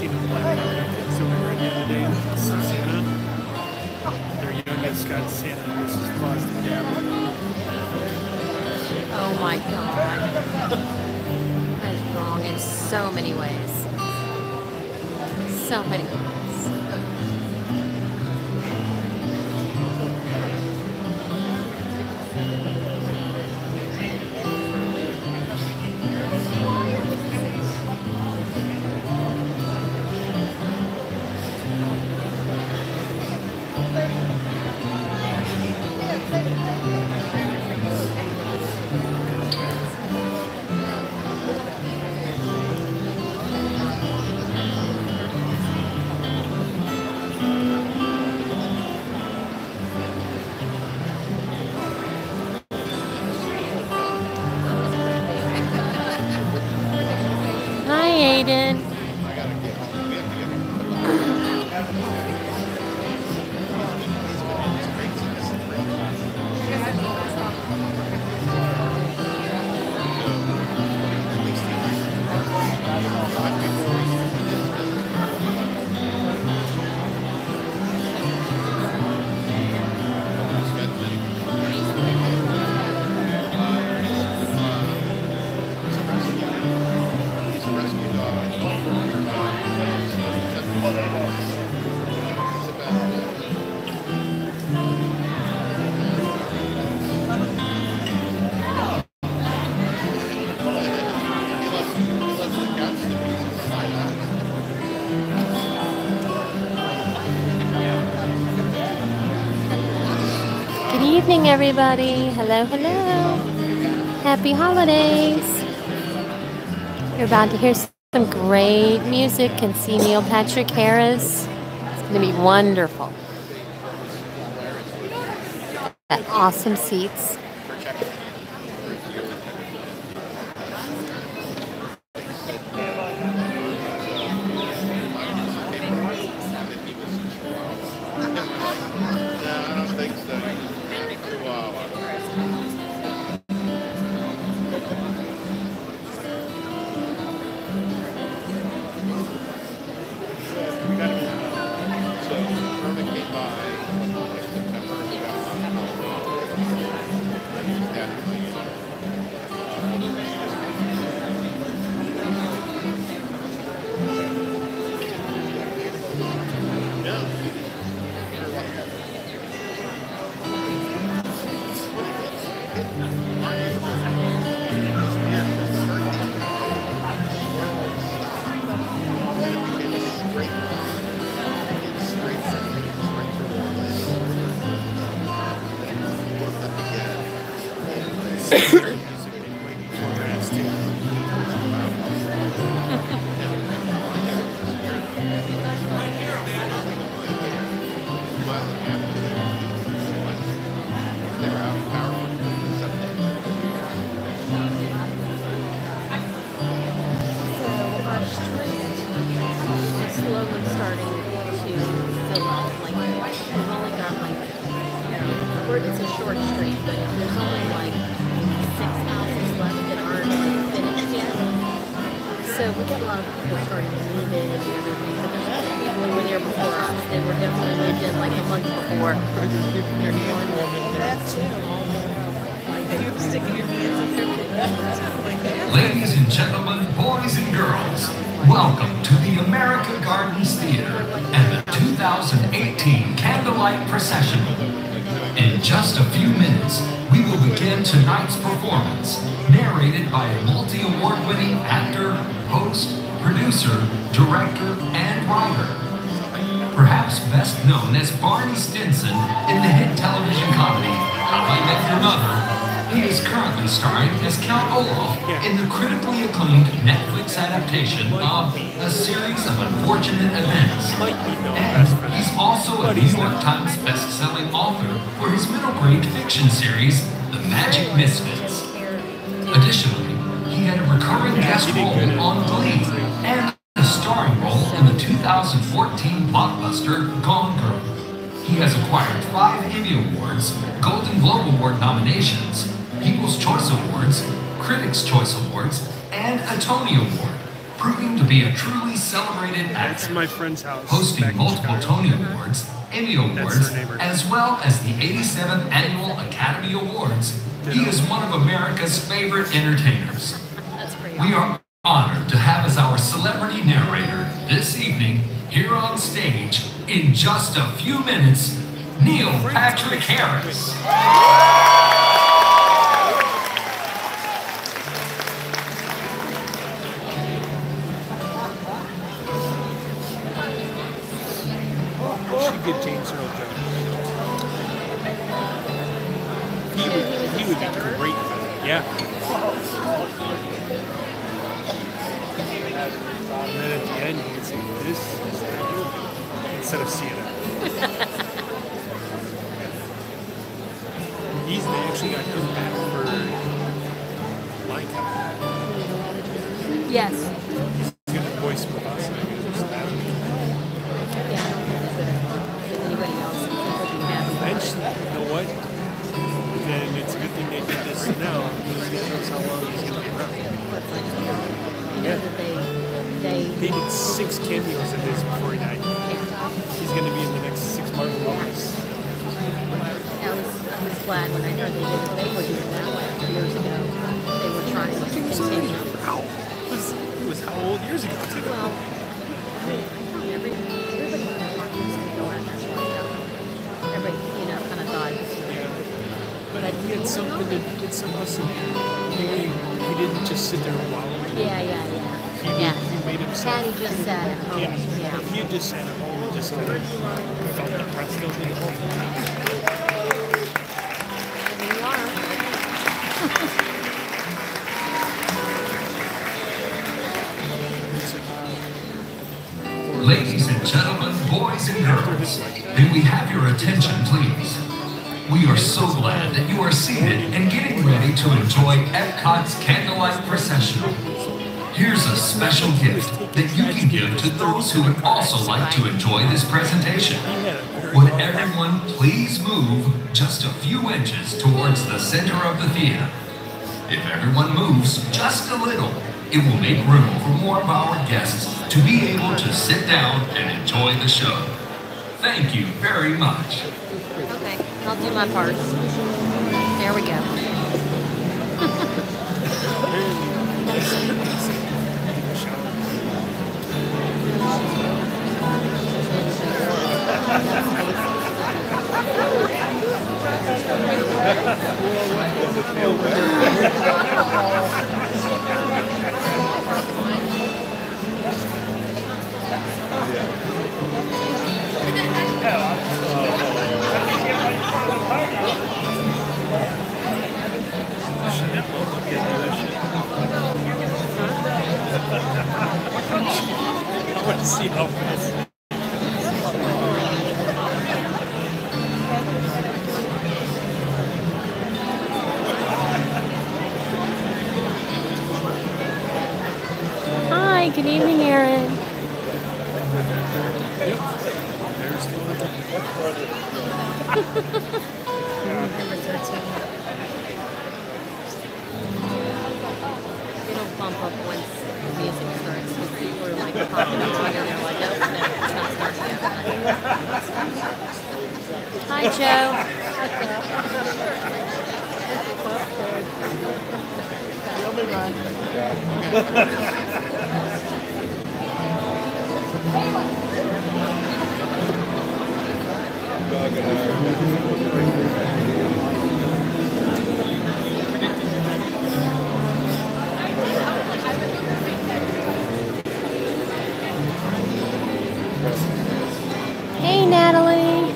13 of the Black Comic. So we were in the other day and saw Santa. Their youngest got Santa versus Claus together. Oh my God. That is wrong in so many ways. So many ways. Aiden. Good evening, everybody. Hello, hello. Happy holidays. You're about to hear some great music and see Neil Patrick Harris. It's going to be wonderful. Got awesome seats. It's a short street, but there's only like 6 houses left that aren't finished yet. So we got a lot of people starting to move in and everything. But there's people who were there before us. They were definitely moved in like a month before. Ladies and gentlemen, boys and girls, welcome to the America Gardens Theater and the 2018 Candlelight Processional. In just a few minutes, we will begin tonight's performance, narrated by a multi-award-winning actor, host, producer, director, and writer. Perhaps best known as Barney Stinson in the hit television comedy How I Met Your Mother, he is currently starring as Count Olaf in the critically acclaimed Netflix adaptation of A Series of Unfortunate Events. And he's also a New York Times best-selling author for his middle-grade fiction series, The Magic Misfits. Additionally, he had a recurring guest role on Glee and a starring role in the 2014 blockbuster Gone Girl. He has acquired 5 Emmy Awards, Golden Globe Award nominations, People's Choice Awards, Critics' Choice Awards, and a Tony Award. proving to be a truly celebrated That's actor, my friend's house. back hosting in multiple Chicago. Tony Awards, Emmy Awards, their neighbor. as well as the 87th Annual Academy Awards. He is one of America's favorite entertainers. That's pretty We awesome. are honored to have as our celebrity narrator this evening here on stage in just a few minutes, Neil Patrick Harris. She did James Earl Jones. He would be great for that. Yeah. And then at the end, you can say, this is the instead of Sienna. They actually got him back for Lion King. Yes. He's going to voice Mufasa. Yeah. Anybody else? Eventually, you know what? Then it's a good thing they did this now, because he knows how long he's going to be around. You know that They did 6 cameos in this before he died. He's going to be in the next 6 Marvel movies. I was glad when I heard they were doing that like years ago. They were trying to continue. It was how old years ago, too? Well, everybody in the park was going to go out and that's why everybody, kind of thought. But he had something to get some listen. He didn't just sit there and wallow. He made himself. Had he just sat at home. Yeah. If he had just sat at home and just kind of felt depressed all day long. Here we are. Ladies and gentlemen, boys and girls, may we have your attention, please? We are so glad that you are seated and getting ready to enjoy Epcot's Candlelight Processional. Here's a special gift that you can give to those who would also like to enjoy this presentation. Would everyone please move just a few inches towards the center of the theater? If everyone moves just a little, it will make room for more of our guests to be able to sit down and enjoy the show. Thank you very much. Okay, I'll do my part. There we go. I want to see how fast. Hi, good evening, Aaron. It'll bump up once the music starts. Because people are like popping up and they're like, oh, no, it's not starting yet. Hi, Joe. Hey, Natalie.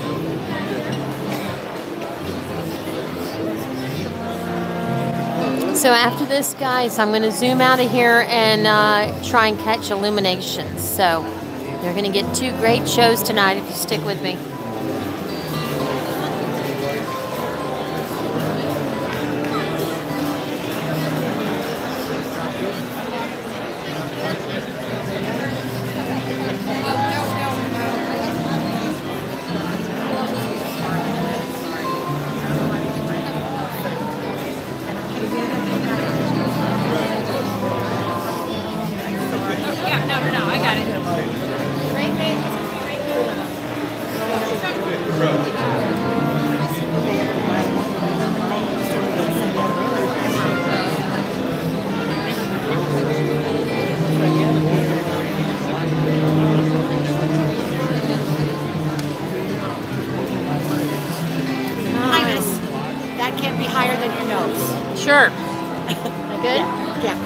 So after this, guys, I'm going to zoom out of here and try and catch IllumiNations. So you're going to get 2 great shows tonight if you stick with me. higher than your nose. Sure. Good? Yeah,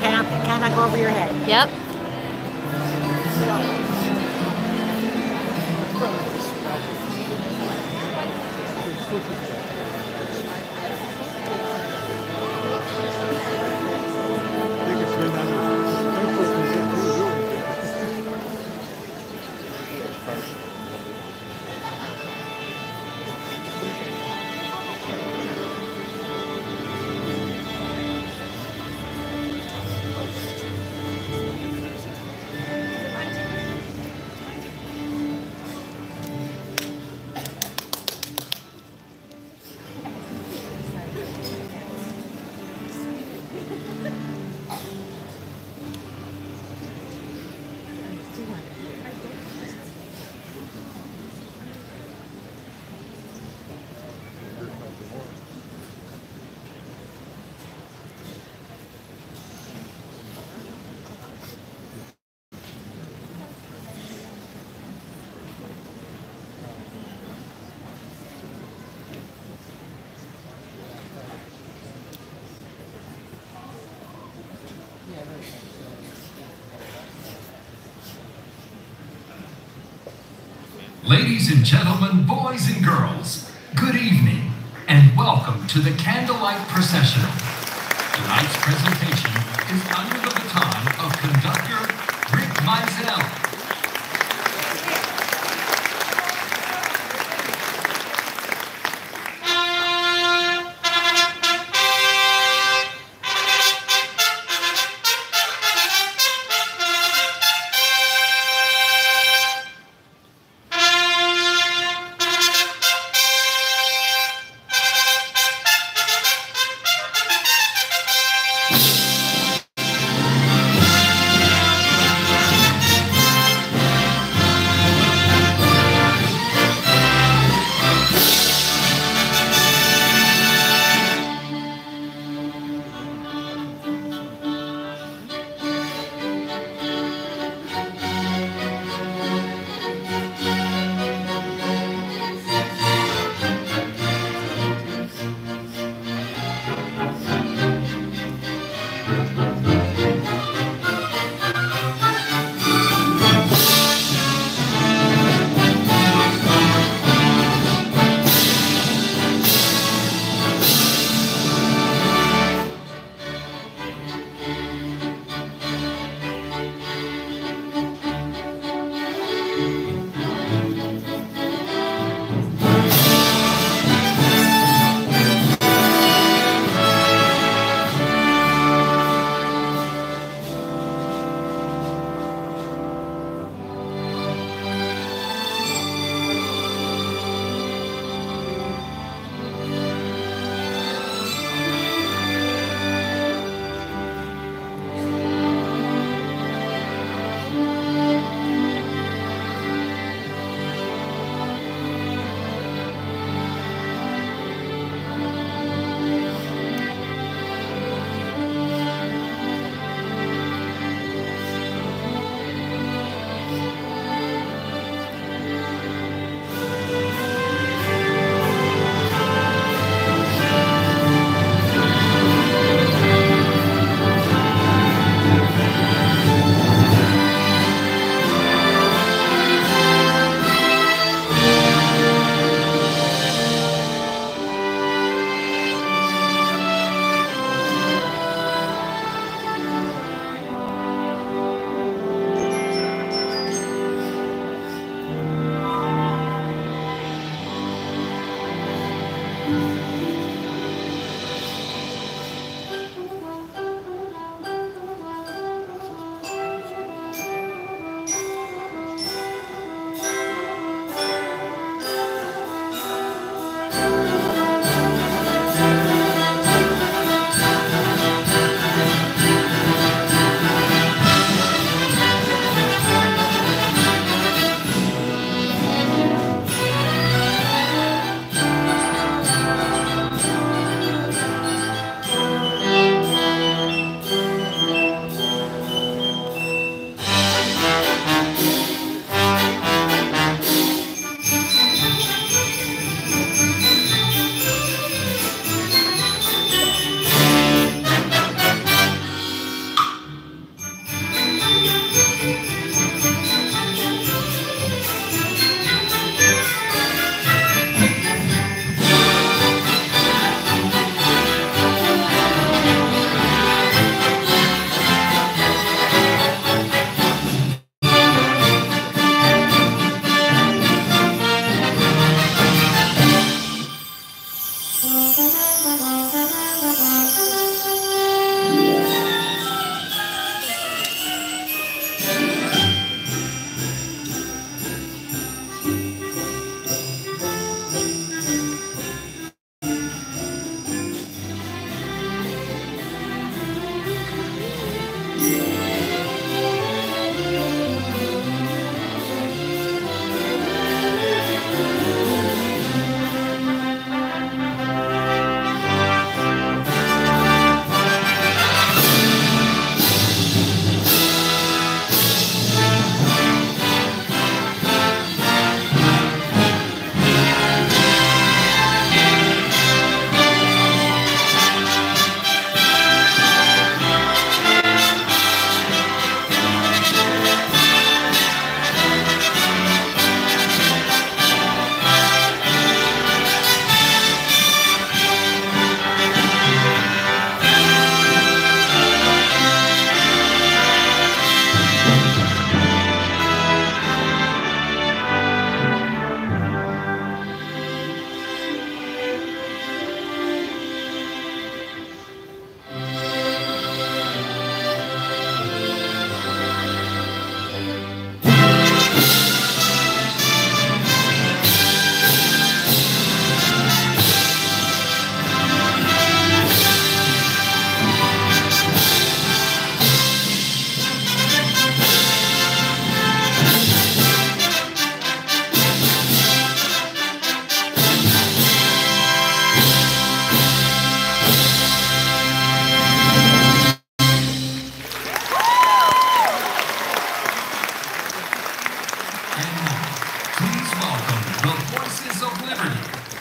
cannot go over your head. Yep. Ladies and gentlemen, boys and girls, good evening and welcome to the Candlelight Processional. Tonight's presentation is under the baton of conductor Rick Mizell.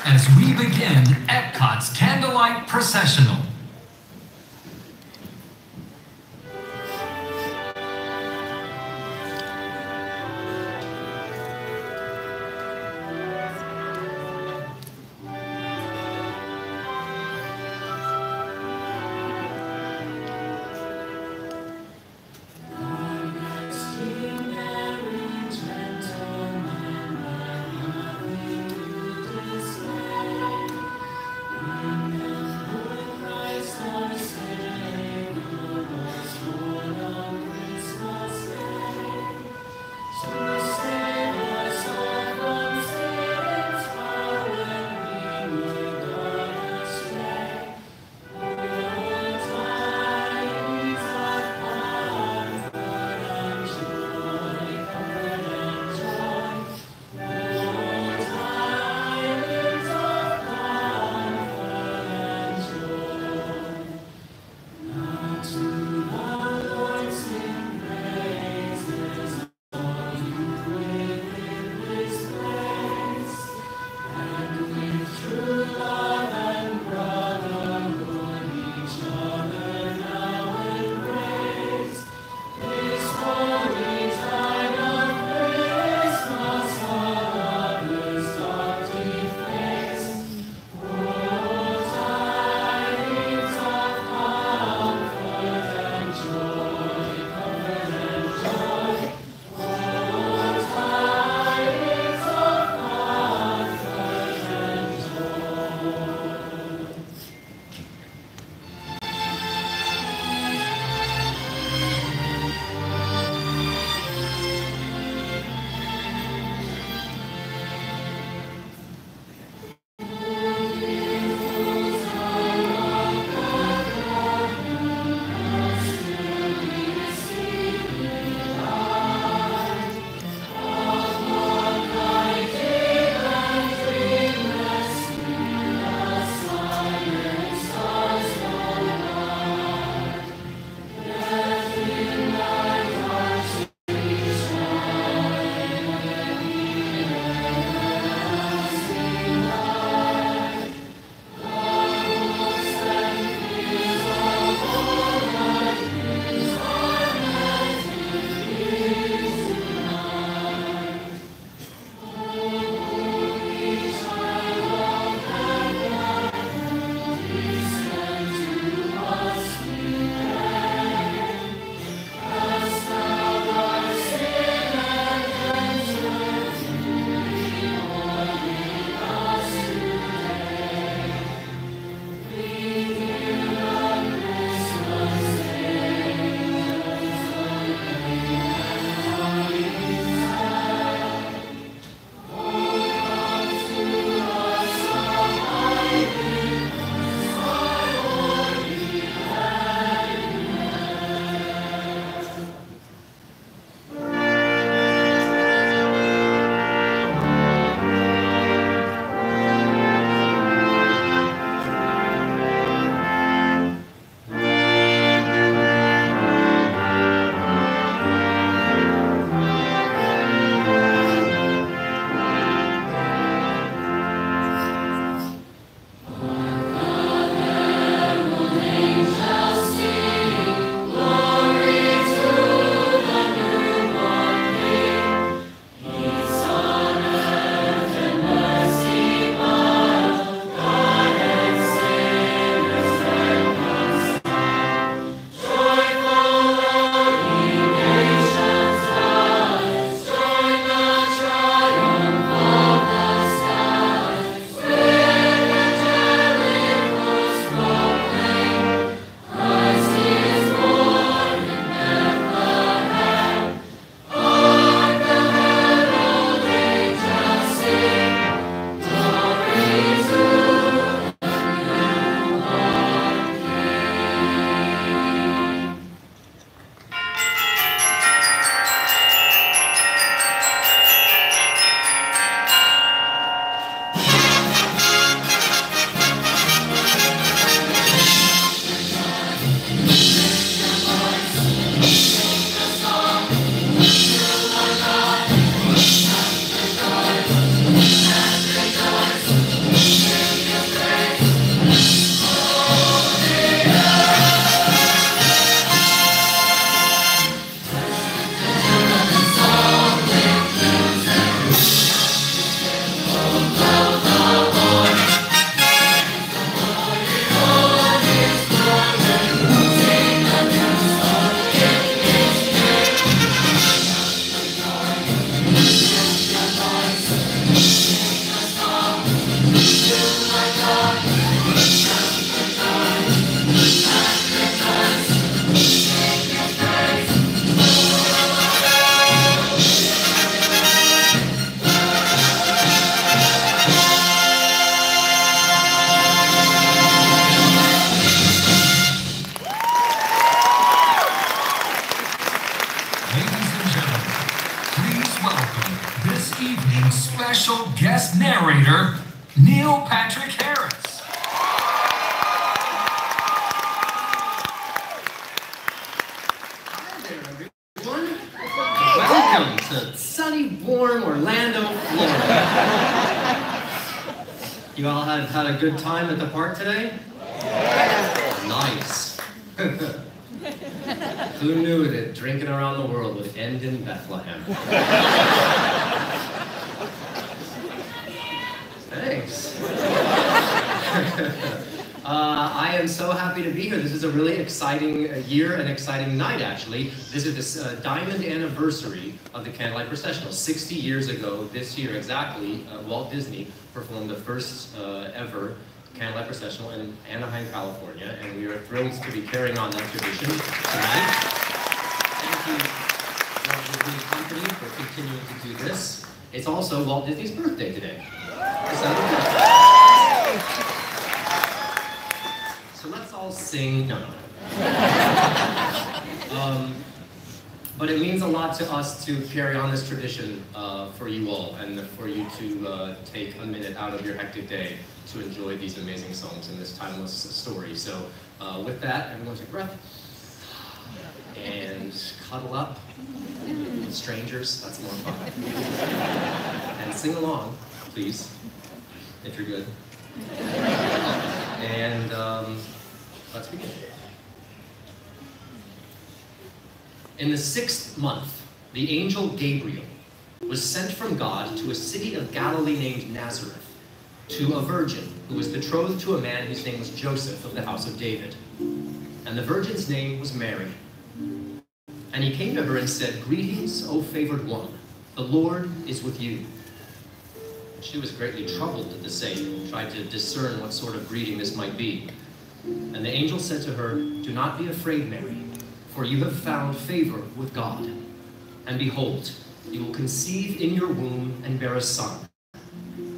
as we begin Epcot's Candlelight Processional. Neil Patrick Harris. Hi there, everyone. Welcome to sunny, warm Orlando, Florida. You all had a good time at the park today? Nice. Who knew that drinking around the world would end in Bethlehem? Thanks. I am so happy to be here. This is a really exciting year and exciting night, actually. This is this diamond anniversary of the Candlelight Processional. 60 years ago, this year exactly, Walt Disney performed the first ever Candlelight Processional in Anaheim, California, and we are thrilled to be carrying on that tradition tonight. Thank you, Walt Disney Company, for continuing to do this. It's also Walt Disney's birthday today. So let's all sing. No. But it means a lot to us to carry on this tradition for you all, and for you to take a minute out of your hectic day to enjoy these amazing songs and this timeless story. So with that, everyone take a breath and cuddle up with strangers. That's more fun. And sing along, please, if you're good. And let's begin. In the 6th month, the angel Gabriel was sent from God to a city of Galilee named Nazareth, to a virgin who was betrothed to a man whose name was Joseph of the house of David. And the virgin's name was Mary. And he came to her and said, "Greetings, O favored one, the Lord is with you." She was greatly troubled at the saying, and tried to discern what sort of greeting this might be. And the angel said to her, "Do not be afraid, Mary, for you have found favor with God. And behold, you will conceive in your womb and bear a son,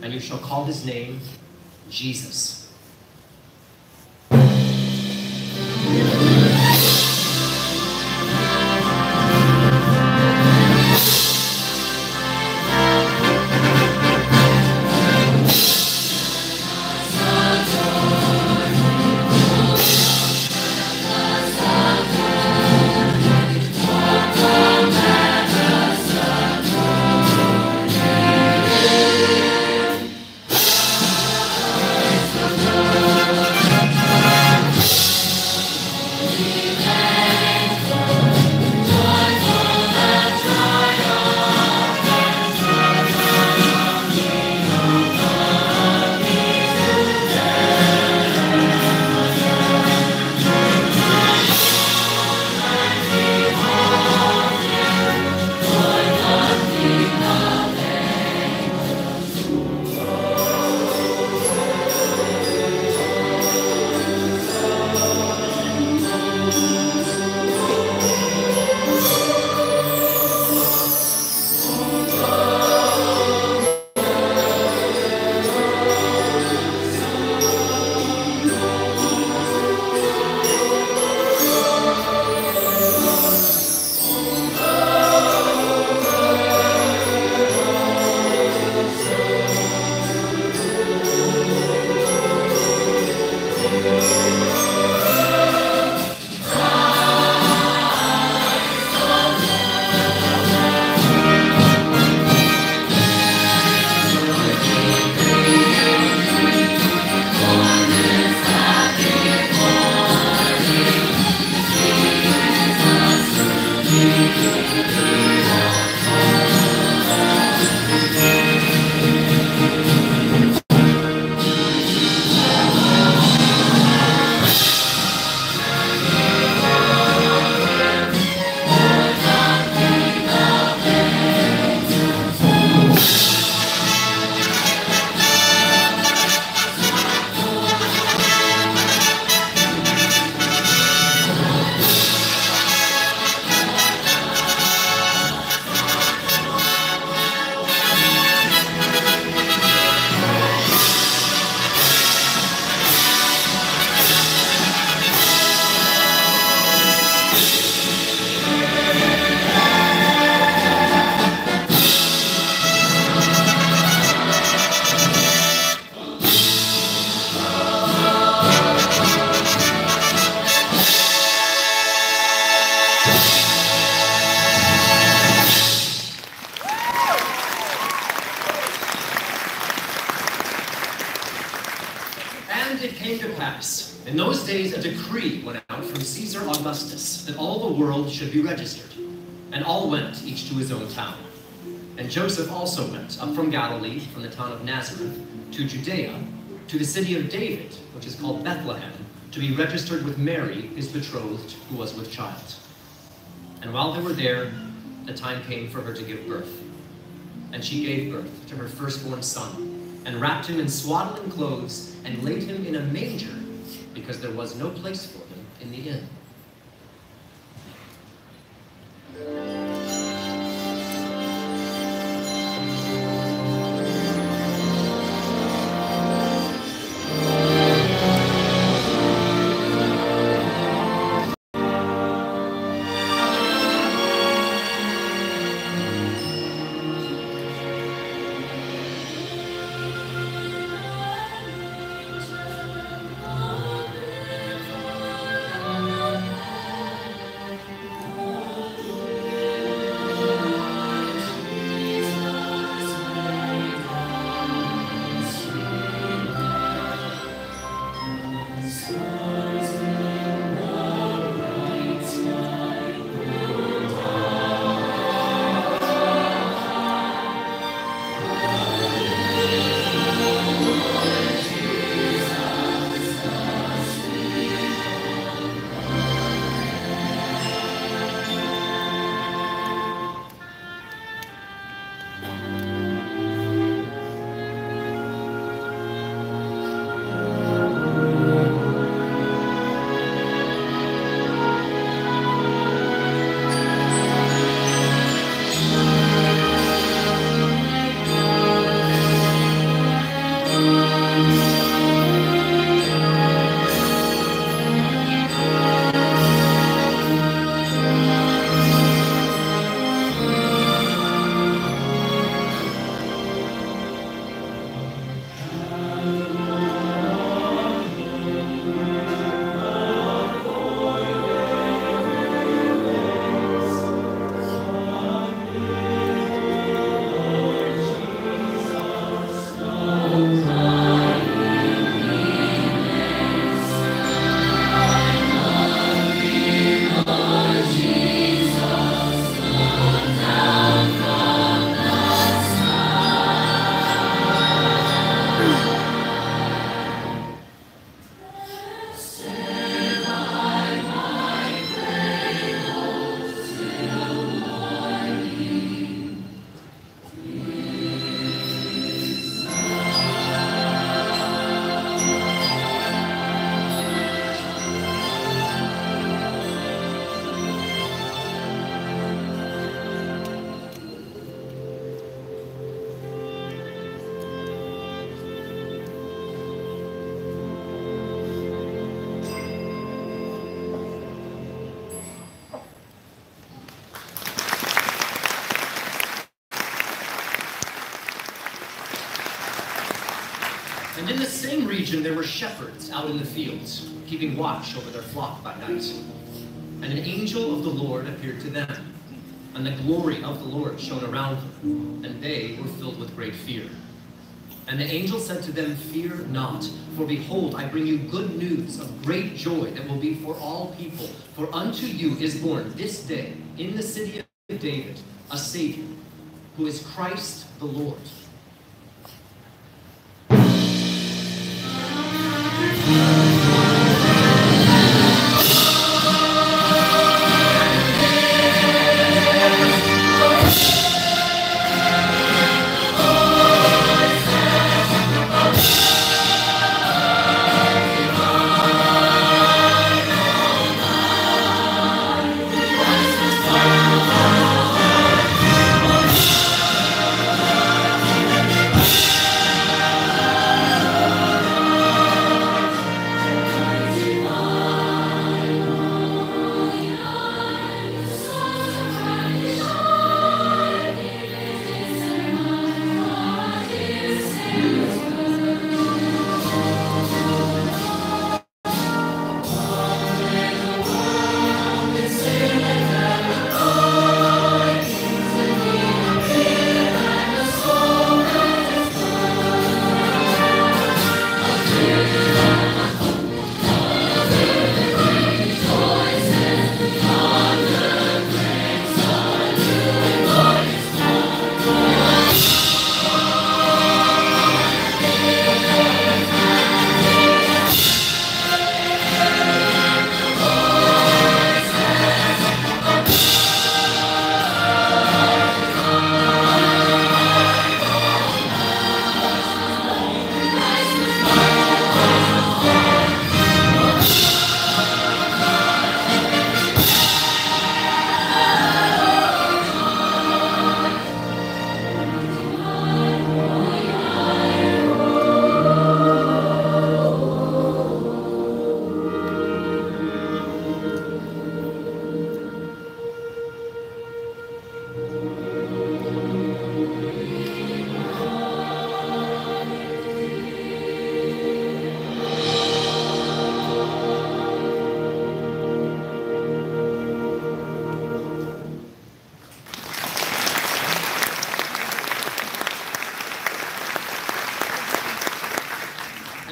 and you shall call his name Jesus." And it came to pass, in those days a decree went out from Caesar Augustus that all the world should be registered. And all went, each to his own town. And Joseph also went up from Galilee, from the town of Nazareth, to Judea, to the city of David, which is called Bethlehem, to be registered with Mary, his betrothed, who was with child. And while they were there, the time came for her to give birth. And she gave birth to her firstborn son, and wrapped him in swaddling clothes, and laid him in a manger, because there was no place for him in the inn. And in the same region there were shepherds out in the fields, keeping watch over their flock by night. And an angel of the Lord appeared to them, and the glory of the Lord shone around them, and they were filled with great fear. And the angel said to them, "Fear not, for behold, I bring you good news of great joy that will be for all people. For unto you is born this day in the city of David a Savior, who is Christ the Lord."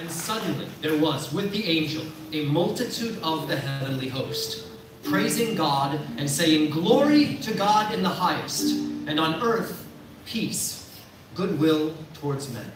And suddenly there was, with the angel, a multitude of the heavenly host, praising God and saying, "Glory to God in the highest, and on earth peace, goodwill towards men."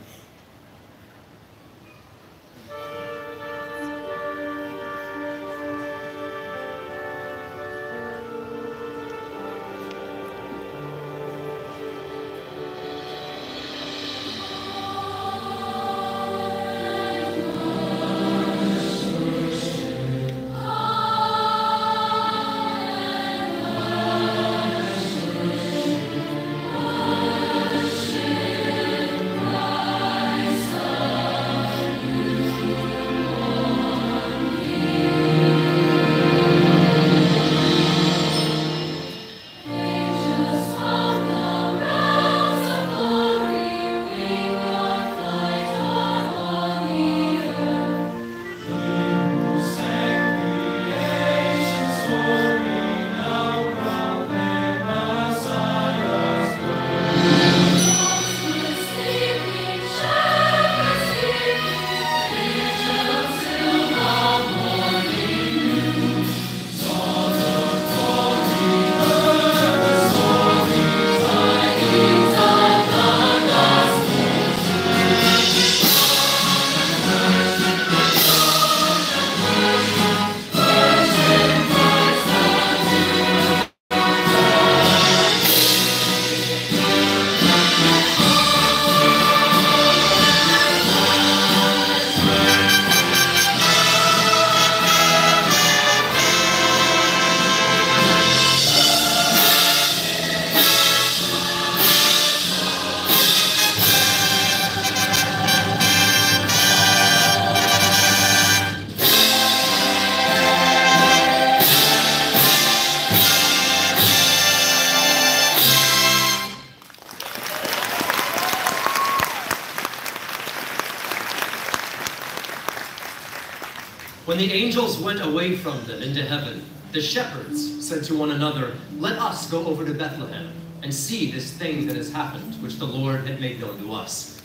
When the angels went away from them into heaven, the shepherds said to one another, "Let us go over to Bethlehem and see this thing that has happened, which the Lord had made known to us."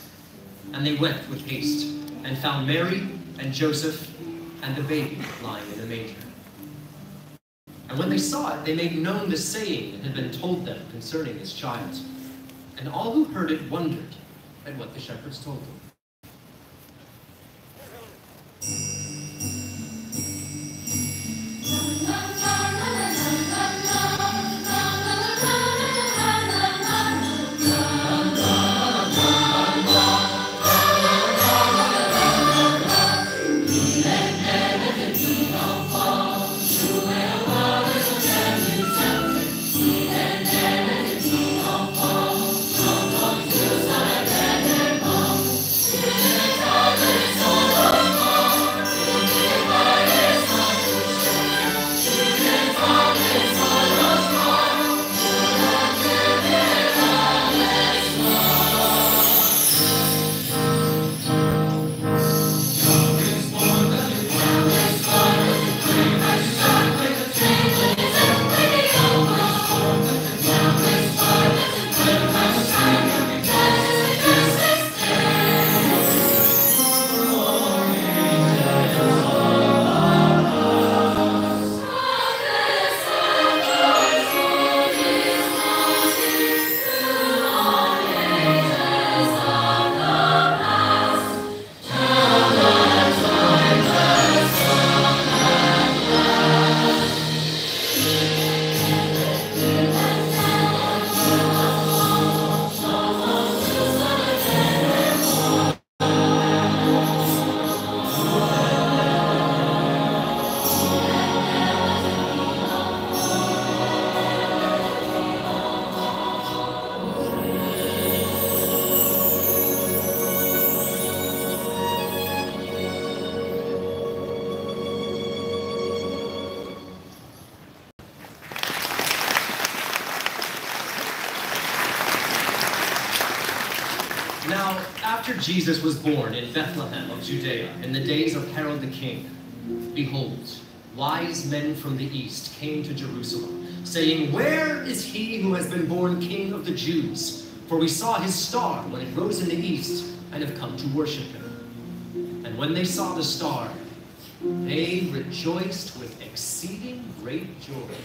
And they went with haste and found Mary and Joseph and the baby lying in a manger. And when they saw it, they made known the saying that had been told them concerning this child. And all who heard it wondered at what the shepherds told them. Now, after Jesus was born in Bethlehem of Judea, in the days of Herod the king, behold, wise men from the east came to Jerusalem, saying, "Where is he who has been born King of the Jews? For we saw his star when it rose in the east, and have come to worship him." And when they saw the star, they rejoiced with exceeding great joy.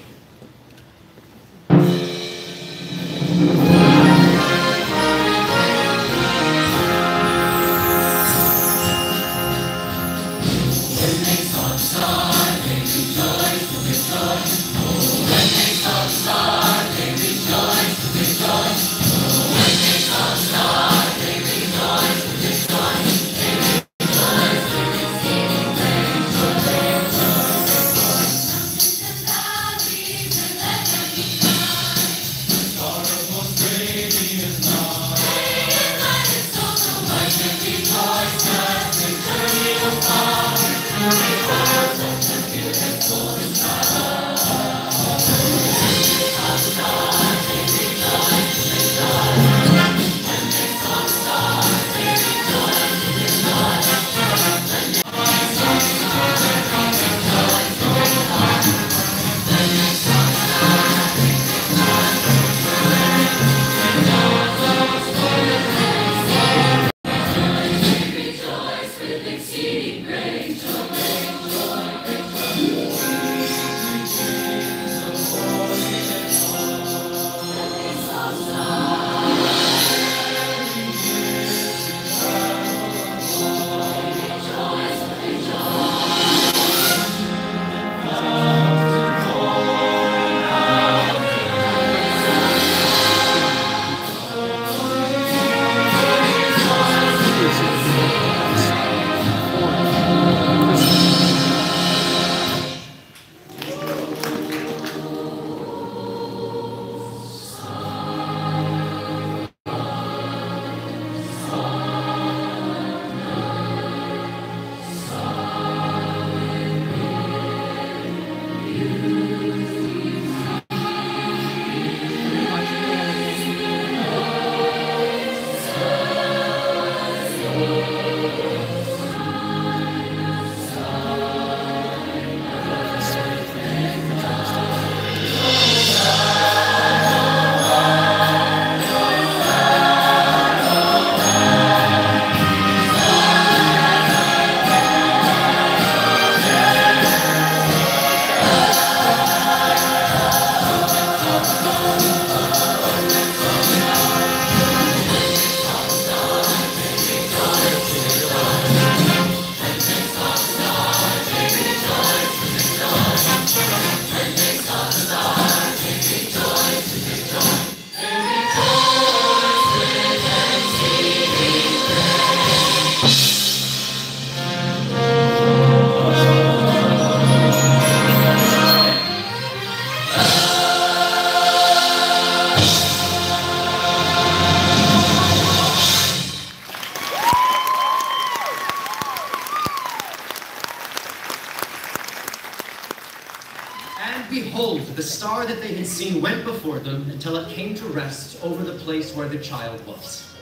Behold, the star that they had seen went before them until it came to rest over the place where the child was.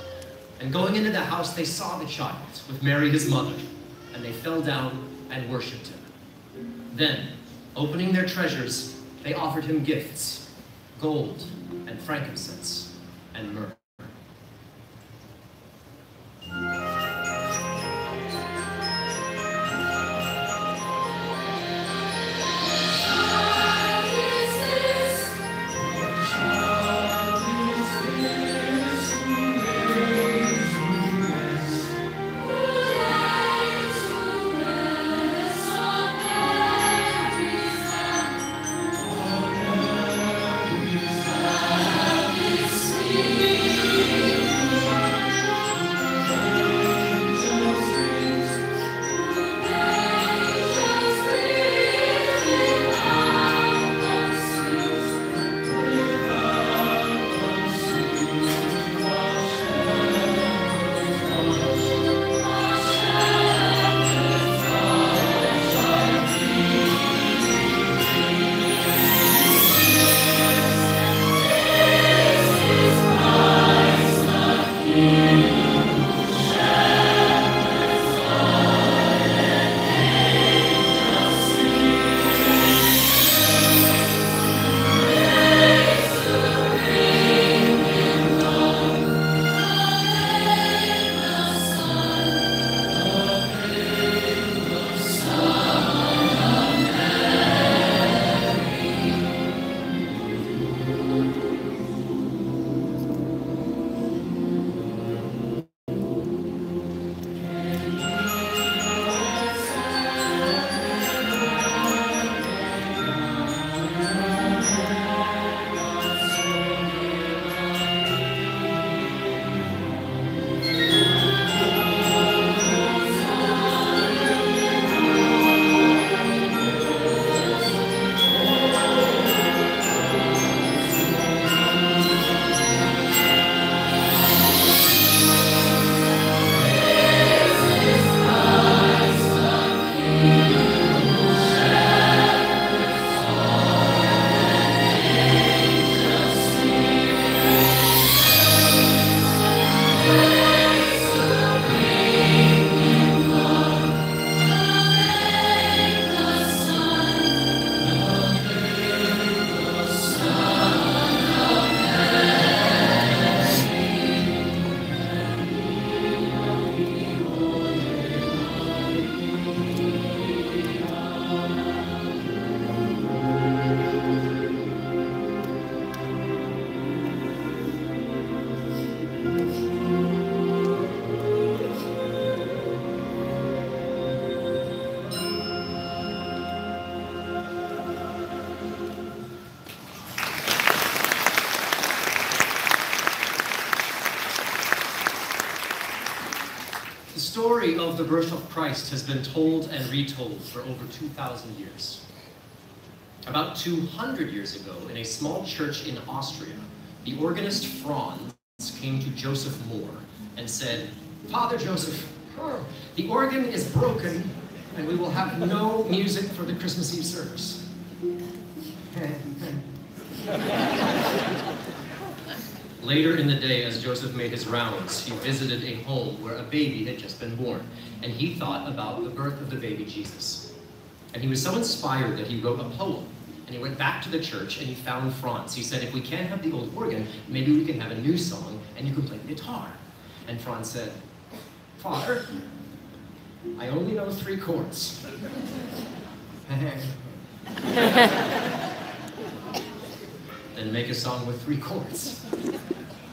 And going into the house, they saw the child with Mary his mother, and they fell down and worshipped him. Then, opening their treasures, they offered him gifts, gold and frankincense and myrrh. Sweet. of the birth of Christ has been told and retold for over 2,000 years. About 200 years ago, in a small church in Austria, the organist Franz came to Joseph Moore and said, "Father Joseph, the organ is broken and we will have no music for the Christmas Eve service." Later in the day, as Joseph made his rounds, he visited a home where a baby had just been born, and he thought about the birth of the baby Jesus. And he was so inspired that he wrote a poem, and he went back to the church and he found Franz. He said, "If we can't have the old organ, maybe we can have a new song and you can play the guitar." And Franz said, "Father, I only know 3 chords." Then make a song with 3 chords.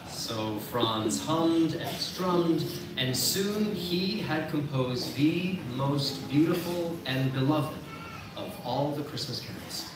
So Franz hummed and strummed, and soon he had composed the most beautiful and beloved of all the Christmas carols.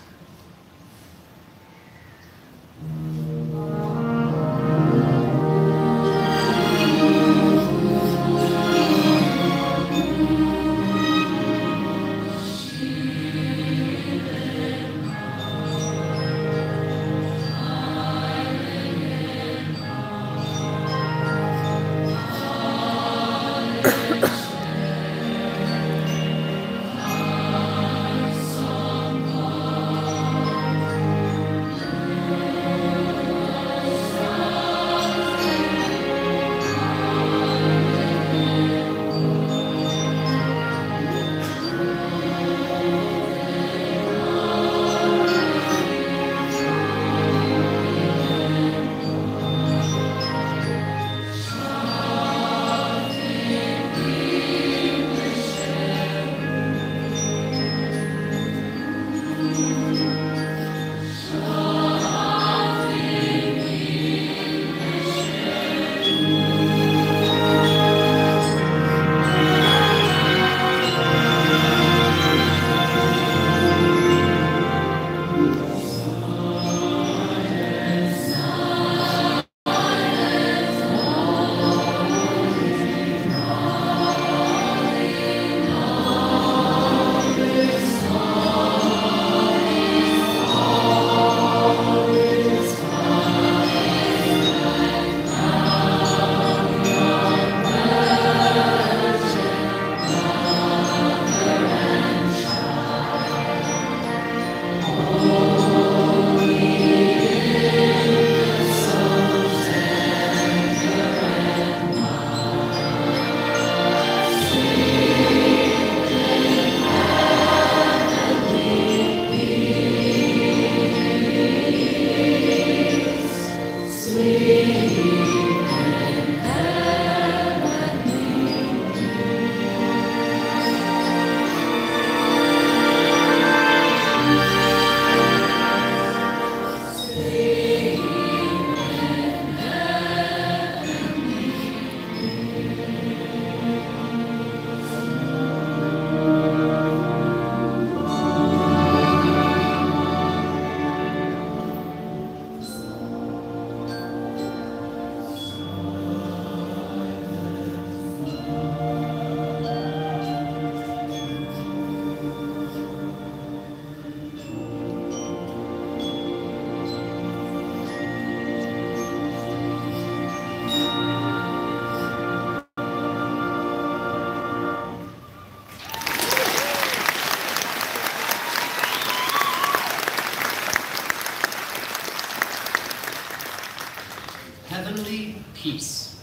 Heavenly peace.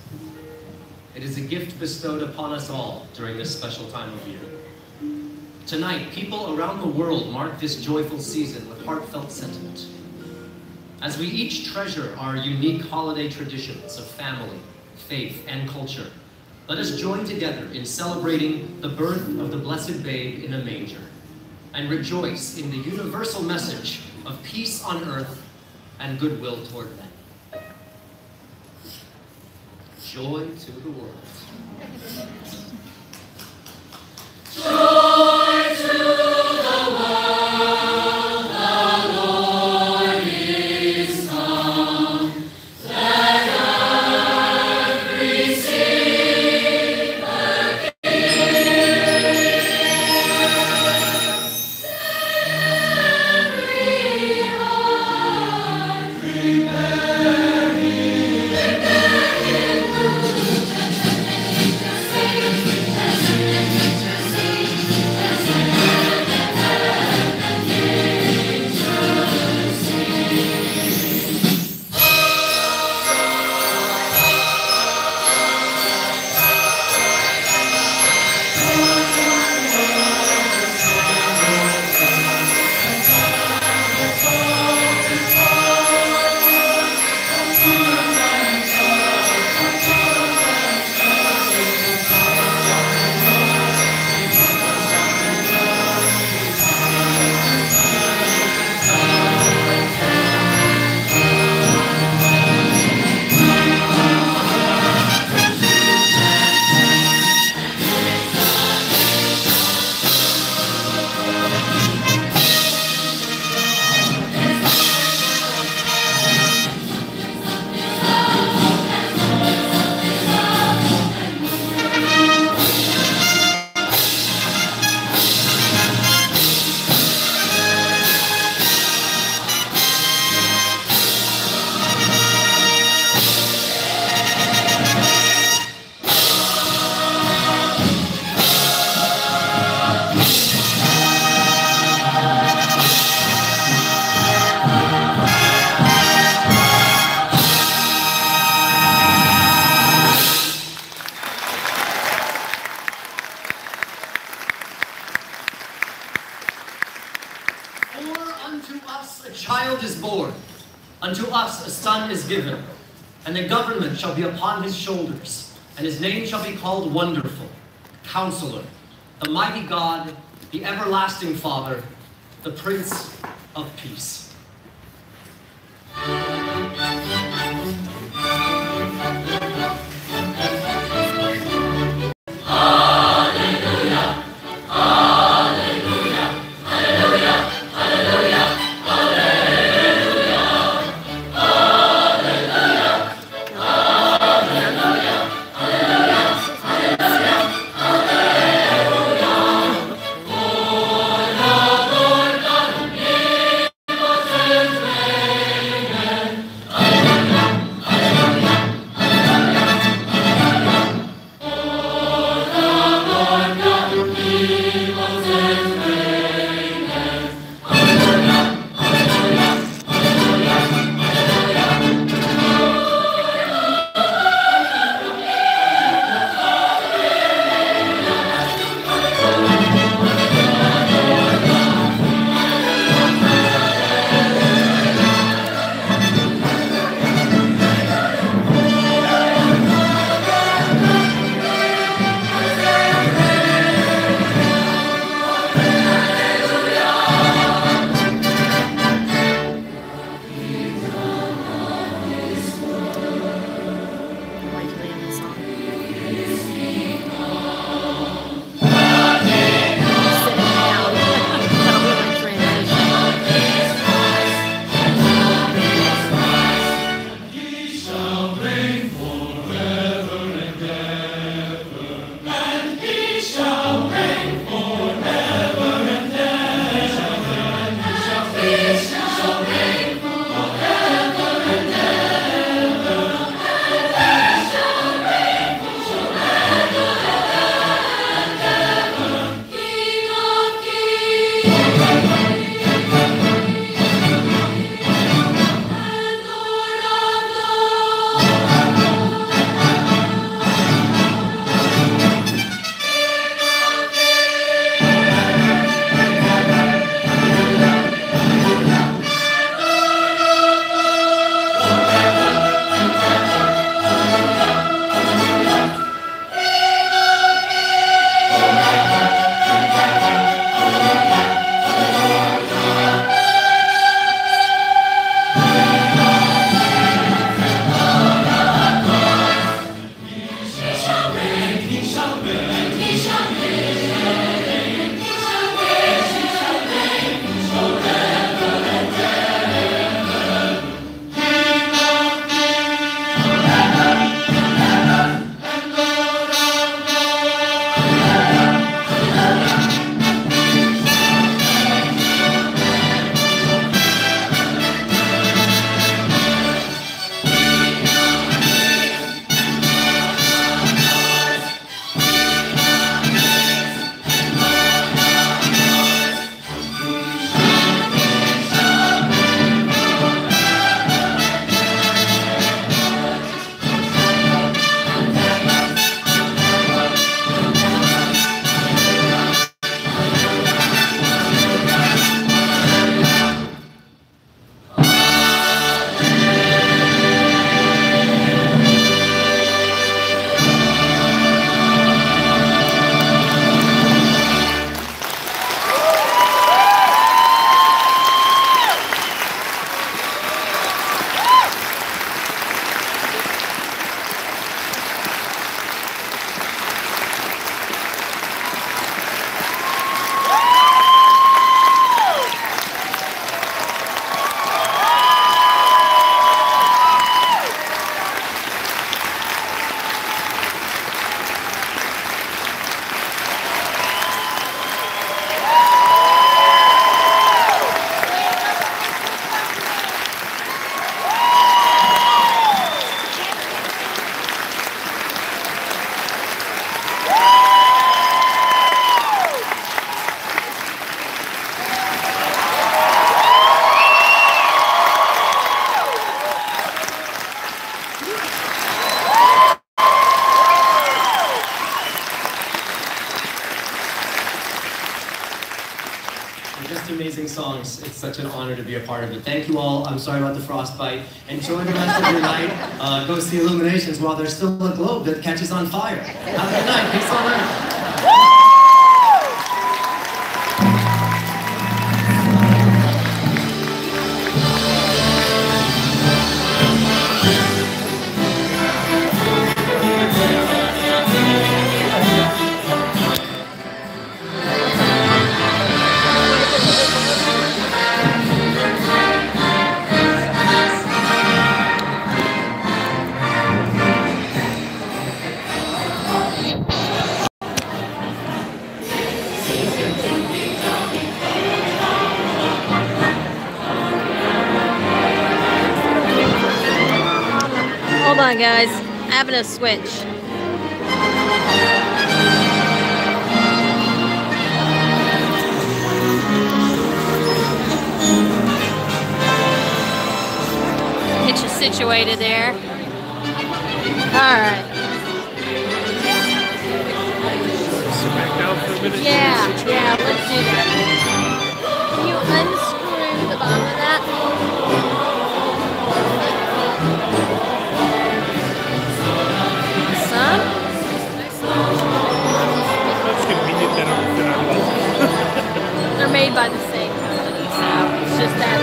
It is a gift bestowed upon us all during this special time of year. Tonight, people around the world mark this joyful season with heartfelt sentiment. As we each treasure our unique holiday traditions of family, faith, and culture, let us join together in celebrating the birth of the blessed babe in a manger, and rejoice in the universal message of peace on earth and goodwill toward men. Joy to the world. Joy to the world, the Lord is come. Let earth receive her King. us a child is born, unto us a son is given, and the government shall be upon his shoulders, and his name shall be called Wonderful, Counselor, the Mighty God, the Everlasting Father, the Prince of Peace. Just amazing songs. It's such an honor to be a part of it. Thank you all. I'm sorry about the frostbite. Enjoy the rest of your night. Go see IllumiNations while there's still a globe that catches on fire. Have a good night. Peace on earth. Hold on, guys. Having a switch. Get you situated there. All right. Sit back down for a minute. Yeah, let's do that. Can you unscrew the bottom of that? Some? That's convenient that I love. They're made by the same company, so it's just that.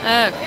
Okay.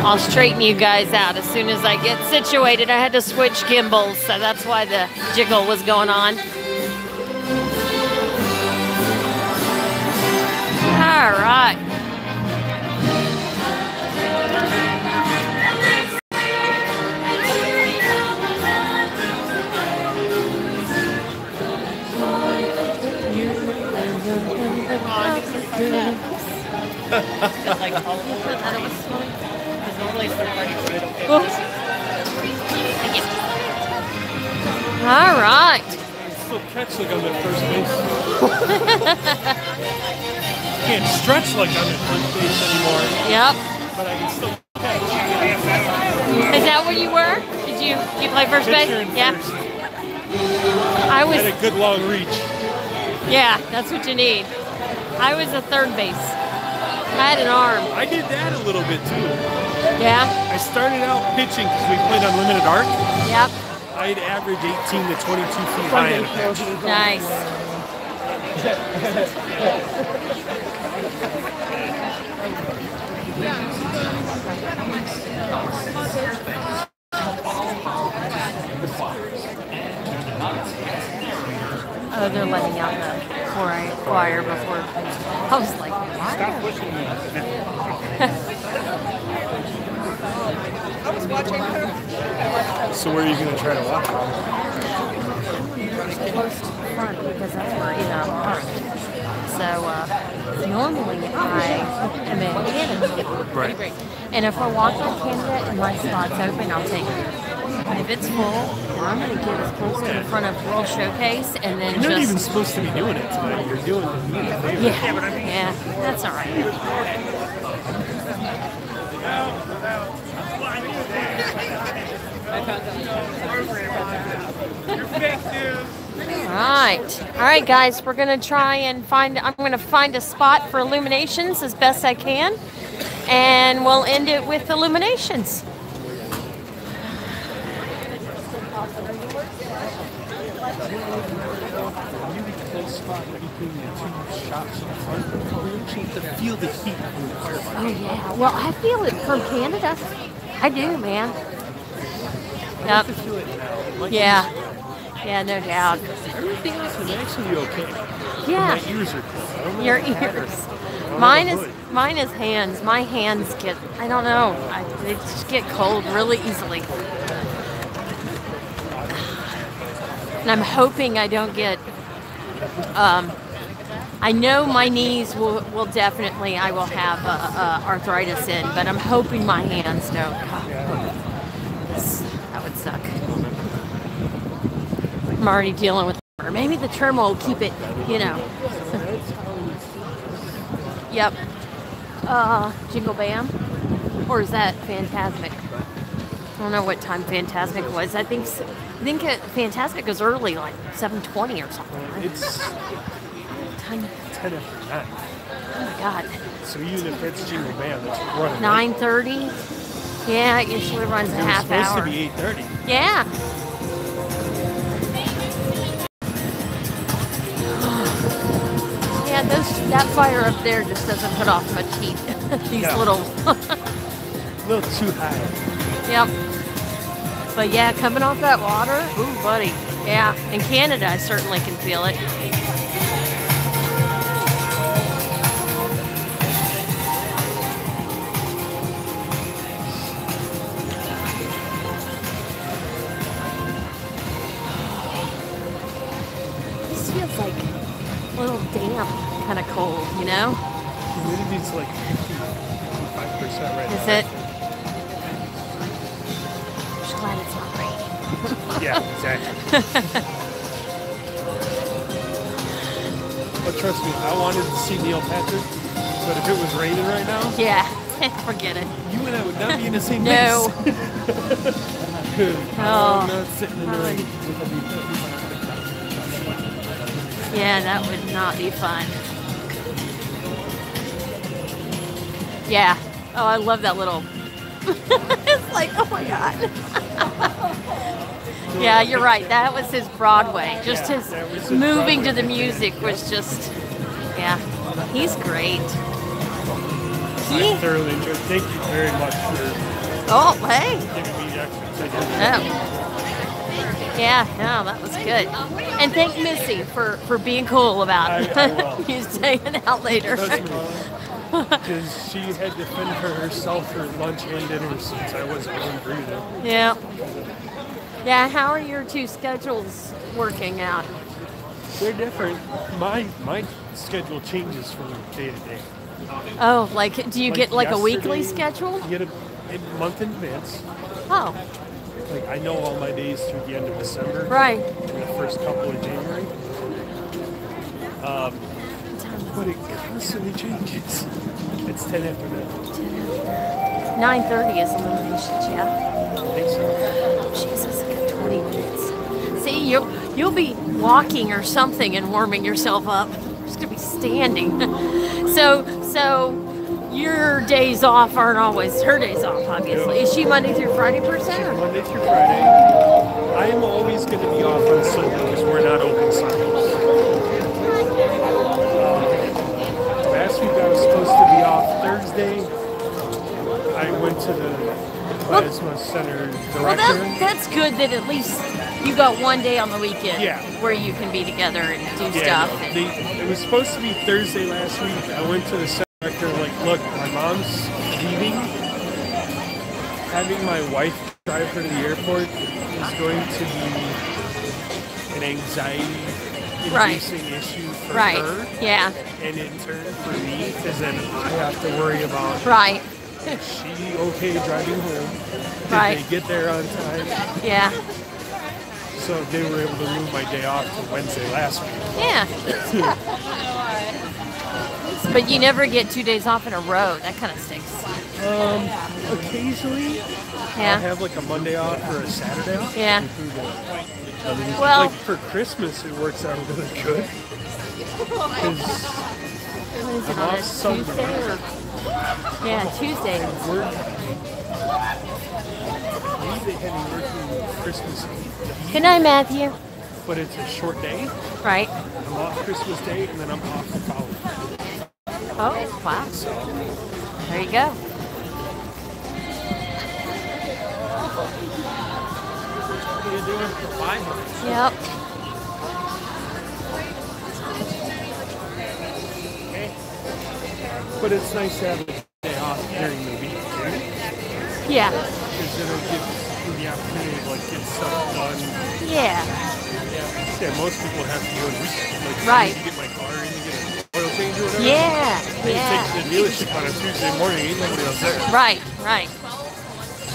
I'll straighten you guys out as soon as I get situated. I had to switch gimbals, so that's why the jiggle was going on. All right. All right. Still catch like I'm at first base. Can't stretch like I'm at first base anymore. Yep. But I can still catch. Is that where you were? Did you play first base? Pitcher and Yeah. first. I was. Had a good long reach. Yeah, that's what you need. I was a third base. I had an arm. I did that a little bit too. Yeah. I started out pitching because we played unlimited arc. Yep. I'd average 18 to 22 feet high in a pitch. Nice. Oh, they're letting out the choir before. I was like, why? Stop pushing me. I was watching her. So where are you going to try to walk from? Close to the front because that's where in our park. So normally I am in Canada. Right. And if I walk the Canada and my spot's open, I'll take it. And if it's full, I'm going to get as close to the front of World Showcase and then You're not just... even supposed to be doing it tonight. You're doing me a favor. Yeah, that's all right. You're fake news. All right, guys, we're gonna try and I'm gonna find a spot for IllumiNations as best I can, and we'll end it with IllumiNations. Feel the heat from the fire. Oh yeah, well I feel it from Canada. I do, man. Yep. Yeah. Yeah, no doubt. Everything else is actually okay. Yeah. My ears are cold. Your ears. Mine is hands. My hands get, I don't know, they just get cold really easily. And I'm hoping I don't get, I know my knees will definitely, I will have arthritis in, but I'm hoping my hands don't. That would suck. I'm already dealing with it. Or maybe the turmoil will keep it, you know. Yep. Jingle Bam? Or is that Fantasmic? I don't know what time Fantasmic was. I think Fantasmic was early, like 7:20 or something. Right? It's time. 10 after 9. Oh my God. So even if it's Jingle Bam, it's running. 9:30. Yeah, it usually runs a half hour. It's supposed to be 8:30. Yeah. Yeah, that fire up there just doesn't put off much heat. These little. A little too high. Yep. But yeah, coming off that water, ooh, buddy. Yeah, in Canada, I certainly can feel it. This feels like a little damp, kind of cold, you know? Humidity's like 55% right now. Is it? Just glad it's not raining. Yeah, exactly. But trust me, I wanted to see Neil Patrick, but if it was raining right now, yeah, forget it. You and I would not be in the same No. place. Oh. I'm not sitting in the rain. Yeah, that would not be fun. Yeah. Oh, I love that little. It's like, oh my God. Yeah, you're right. That was his Broadway. Just his moving to the music was just, yeah. He's great. I thoroughly enjoyed it. Thank you very much for hey. giving me the extra ticket. Oh. Yeah, no, that was good. And thank Missy for being cool about it. I will. You staying out later. Because she had to fend for herself for lunch and dinner since I wasn't hungry either. Yeah. Yeah, how are your two schedules working out? They're different. My schedule changes from day to day. Oh, like, do you get like a weekly yesterday, schedule? You get a month in advance. Oh. Like, I know all my days through the end of December. Right. And the first couple of January. But it constantly changes. It's 10 after 9. 9:30 is IllumiNations, yeah? I think so. Oh, Jesus, I got 20 minutes. See, you'll be walking or something and warming yourself up. You're just going to be standing. So your days off aren't always her days off, obviously. Yeah. Is she Monday through Friday person? Or? Monday through Friday. I am always going to be off on Sunday because we're not open Sundays. Last week I was supposed to be off Thursday. I went to the Plasma Center director. Well, that's good that at least you got one day on the weekend where you can be together and do stuff. No, it was supposed to be Thursday last week. I went to the center director like, look, my mom's leaving. Having my wife drive her to the airport is going to be an anxiety-inducing issue for her. Yeah. And in turn for me, because then I have to worry about is she okay driving home? Did they get there on time? Yeah. So they were able to move my day off to Wednesday last week. Yeah. But you never get 2 days off in a row. That kind of stinks. Occasionally, I'll have like a Monday off or a Saturday off. Yeah. Well, like for Christmas, it works out really good. Because What is it, I'm on a off Sunday. Tuesday? Yeah, Tuesday. Usually heavy working Christmas Eve, Good night, Matthew. but it's a short day. Right. I'm off Christmas Day, and then I'm off the following. Oh, wow. There you go. What are you doing for 5 months? Yep. Okay. But it's nice to have a day off during the week, too. Yeah. Because then it'll give you the opportunity to like get stuff done. Yeah. Yeah, most people have to do it weekend. Like, Right. I need to get my car in to get an oil change or whatever. Yeah. And Yeah. take to the dealership on a Tuesday morning, ain't nobody else there. Right, right.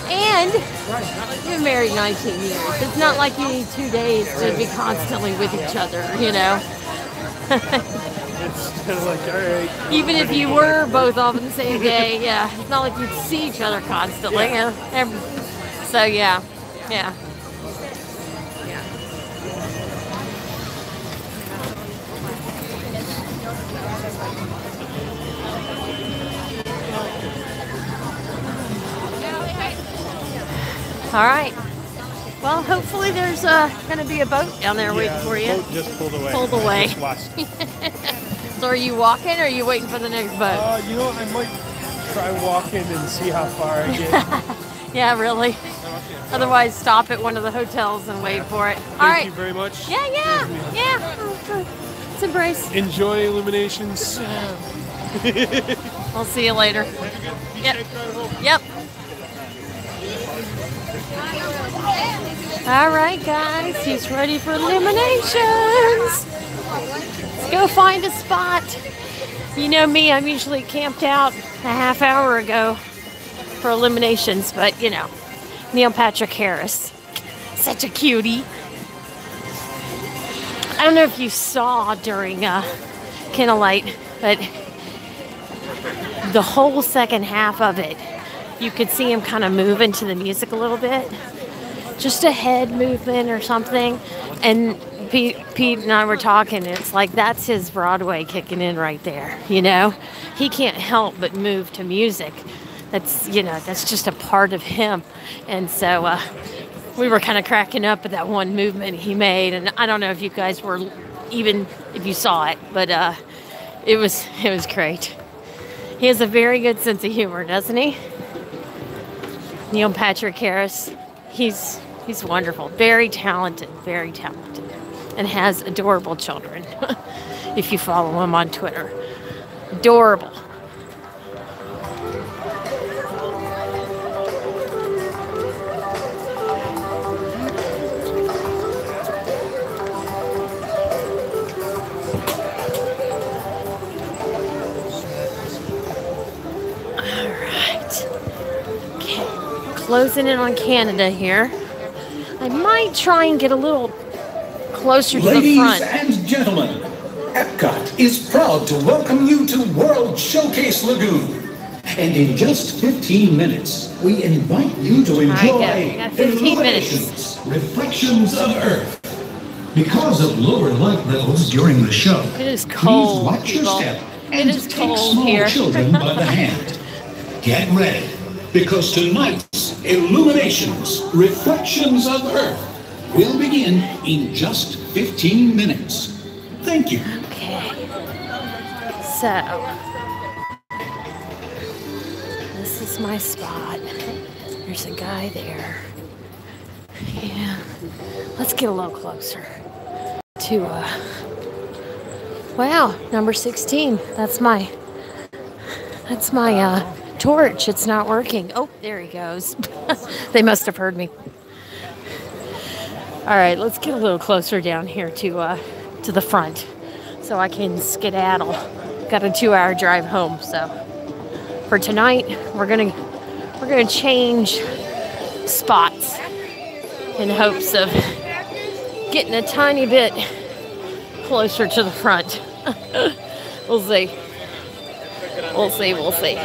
And you've been married 19 years. It's not like you need 2 days to be constantly with each other, you know? It's kind of like, all right. Even if you were both off on the same day, yeah. It's not like you'd see each other constantly. So, yeah. Yeah. All right. Well, hopefully there's going to be a boat down there waiting for you. The boat just pulled away. Pulled away. I just watched. So are you walking or are you waiting for the next boat? You know, I might try walking and see how far I get. Yeah, really? Otherwise, stop at one of the hotels and wait for it. All right. Thank you very much. Yeah. Let's embrace. Enjoy Illuminations. We'll see you later. Yep. All right, guys. He's ready for Illuminations. Let's go find a spot. You know me, I'm usually camped out a half hour ago for Illuminations, but you know, Neil Patrick Harris, such a cutie. I don't know if you saw during Candlelight, but the whole second half of it, you could see him kind of move into the music a little bit. Just a head movement or something. And Pete and I were talking, it's like that's his Broadway kicking in right there, you know? He can't help but move to music. That's, you know, that's just a part of him. And so we were kind of cracking up at that one movement he made. And I don't know if you guys were, even if you saw it, but it was great. He has a very good sense of humor, doesn't he? Neil Patrick Harris, he's wonderful, very talented, and has adorable children. If you follow him on Twitter, adorable. Closing in on Canada here. I might try and get a little closer to the front. Ladies and gentlemen, Epcot is proud to welcome you to World Showcase Lagoon. And in just 15 minutes, we invite you to enjoy we got 15 minutes. Illuminations, Reflections of Earth. Because of lower light levels during the show, It is cold, please watch your people. step It and is take cold small here. children by the hand. Get ready, because tonight's Illuminations, Reflections of Earth will begin in just 15 minutes. Thank you. Okay. So, this is my spot. There's a guy there. Yeah. Let's get a little closer to, wow, number 16. That's my torch. It's not working. Oh, there he goes. They must have heard me. All right, let's get a little closer down here to the front so I can skedaddle. Got a 2-hour drive home, so for tonight we're gonna change spots in hopes of getting a tiny bit closer to the front. We'll see. We'll see.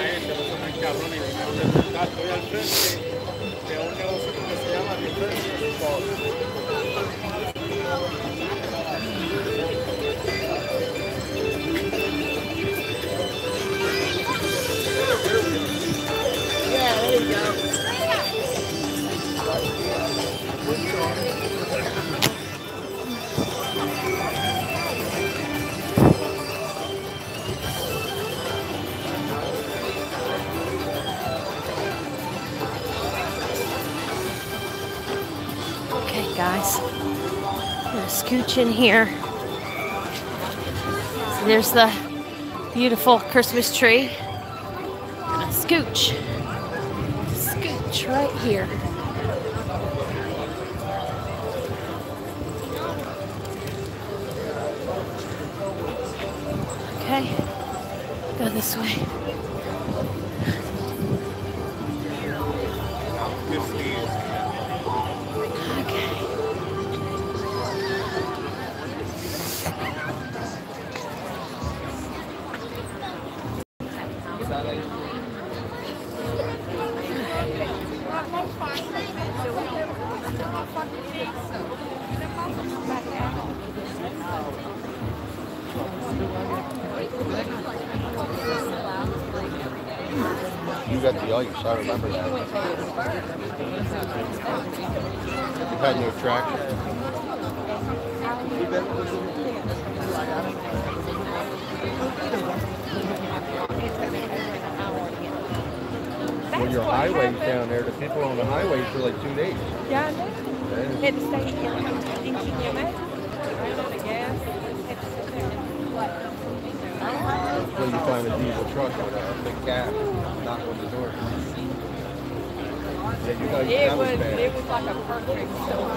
I'm gonna scooch in here. So there's the beautiful Christmas tree. Scooch. Scooch right here. Okay, go this way. Okay. You got the ice, I remember that. You had no traction. Well, your highways down there, the people on the highways for like 2 days. Yeah, I know. Had to stay here. Can you imagine? Ran out of gas. Had to sit there and Until you find a diesel truck with a big cab, knock on the door. Yeah, you guys, that was bad. it was like a perfect storm.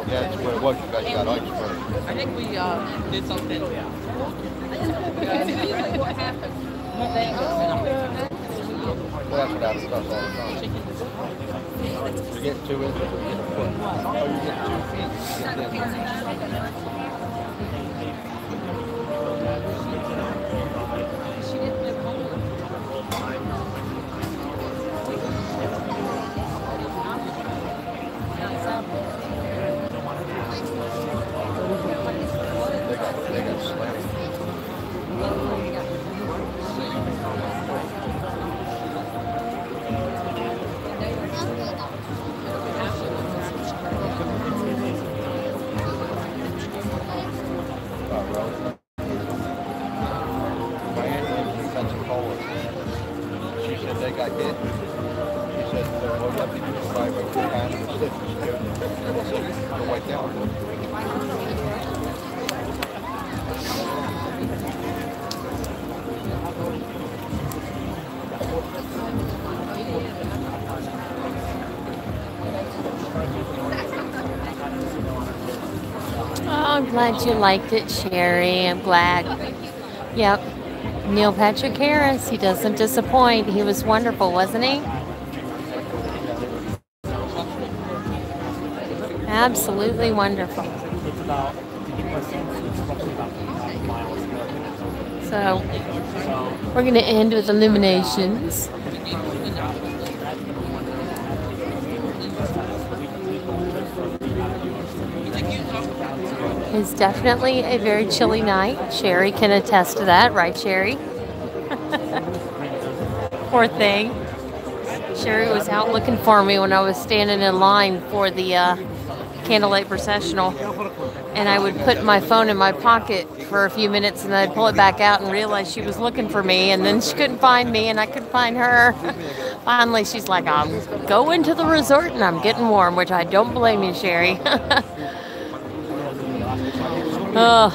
Yeah, that's what it was. You guys got ice first. I think we did something. What happened? Well, that's what happens to us all the time. You get 2 inches, you get a foot. Oh, you get 2 feet. You get they got slammed. She said they got hit. She said, well, you have to do the 5 over the hand and the stiffness too. Go right down. Oh, I'm glad you liked it, Sherry. I'm glad. Yep. Neil Patrick Harris, he doesn't disappoint. He was wonderful, wasn't he? Absolutely wonderful. So, we're going to end with IllumiNations. It's definitely a very chilly night. Sherry can attest to that, right, Sherry? Poor thing. Sherry was out looking for me when I was standing in line for the Candlelight Processional. And I would put my phone in my pocket for a few minutes and then I'd pull it back out and realize she was looking for me. And then she couldn't find me and I couldn't find her. Finally, she's like, I'm going to the resort and I'm getting warm, which I don't blame you, Sherry. Oh,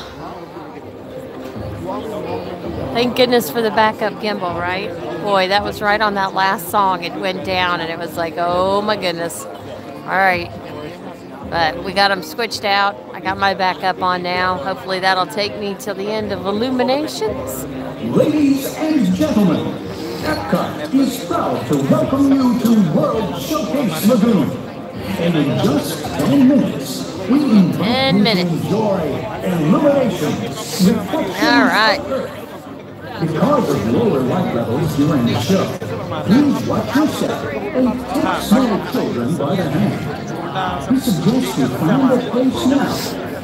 thank goodness for the backup gimbal, right? Boy, that was right on that last song. It went down and it was like, oh my goodness. All right. But we got them switched out. I got my backup on now. Hopefully that'll take me till the end of IllumiNations. Ladies and gentlemen, Epcot is proud to welcome you to World Showcase Lagoon. And in just 10 minutes, we invite you to enjoy IllumiNations. All right. Because of lower light levels during the show, please watch yourself and take small children by the hand. We suggest you find a place now,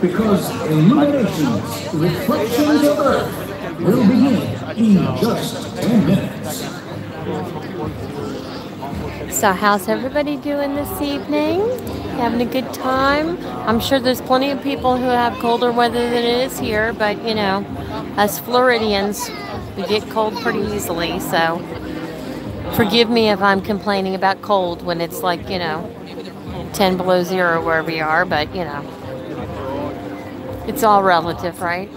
because IllumiNations, Reflections of Earth, will begin in just 10 minutes. So how's everybody doing this evening? Having a good time? I'm sure there's plenty of people who have colder weather than it is here, but you know, us Floridians, we get cold pretty easily, so forgive me if I'm complaining about cold when it's like, you know, 10 below zero where we are, but you know, it's all relative, right?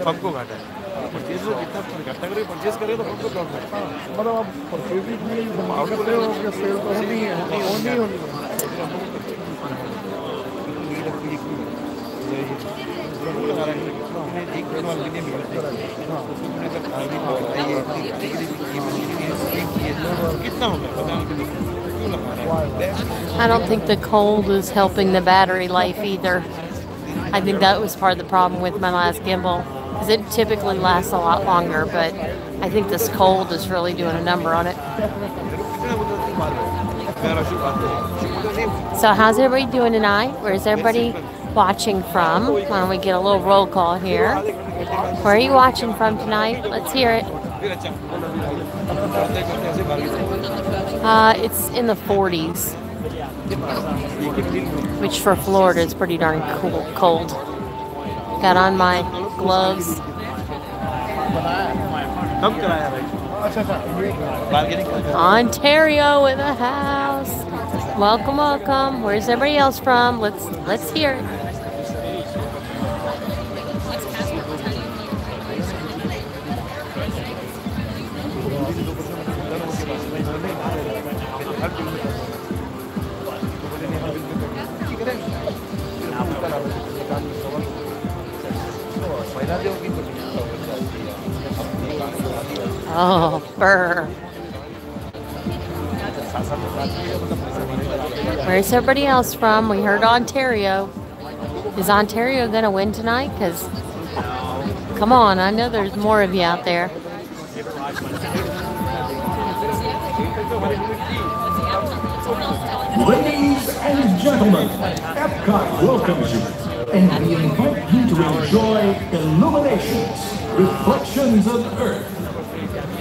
हमको घाटा है purchase में जितना घाटा करें purchase करें तो हमको प्रॉफिट मतलब आप परचेजिंग में आउटपुट हो गया सेल तो नहीं है नहीं होनी I don't think the cold is helping the battery life either. I think that was part of the problem with my last gimbal, because it typically lasts a lot longer, but I think this cold is really doing a number on it. So how's everybody doing tonight? Where's everybody watching from? Why don't we get a little roll call here? Where are you watching from tonight? Let's hear it. It's in the 40s, which for Florida is pretty darn cold. Got on my gloves. Ontario in the house. Welcome, welcome. Where's everybody else from? Let's hear it. Oh, burr. Where's everybody else from? We heard Ontario. Is Ontario going to win tonight? Because, come on, I know there's more of you out there. Ladies and gentlemen, Epcot welcomes you, and we invite you to enjoy IllumiNations, Reflections of Earth.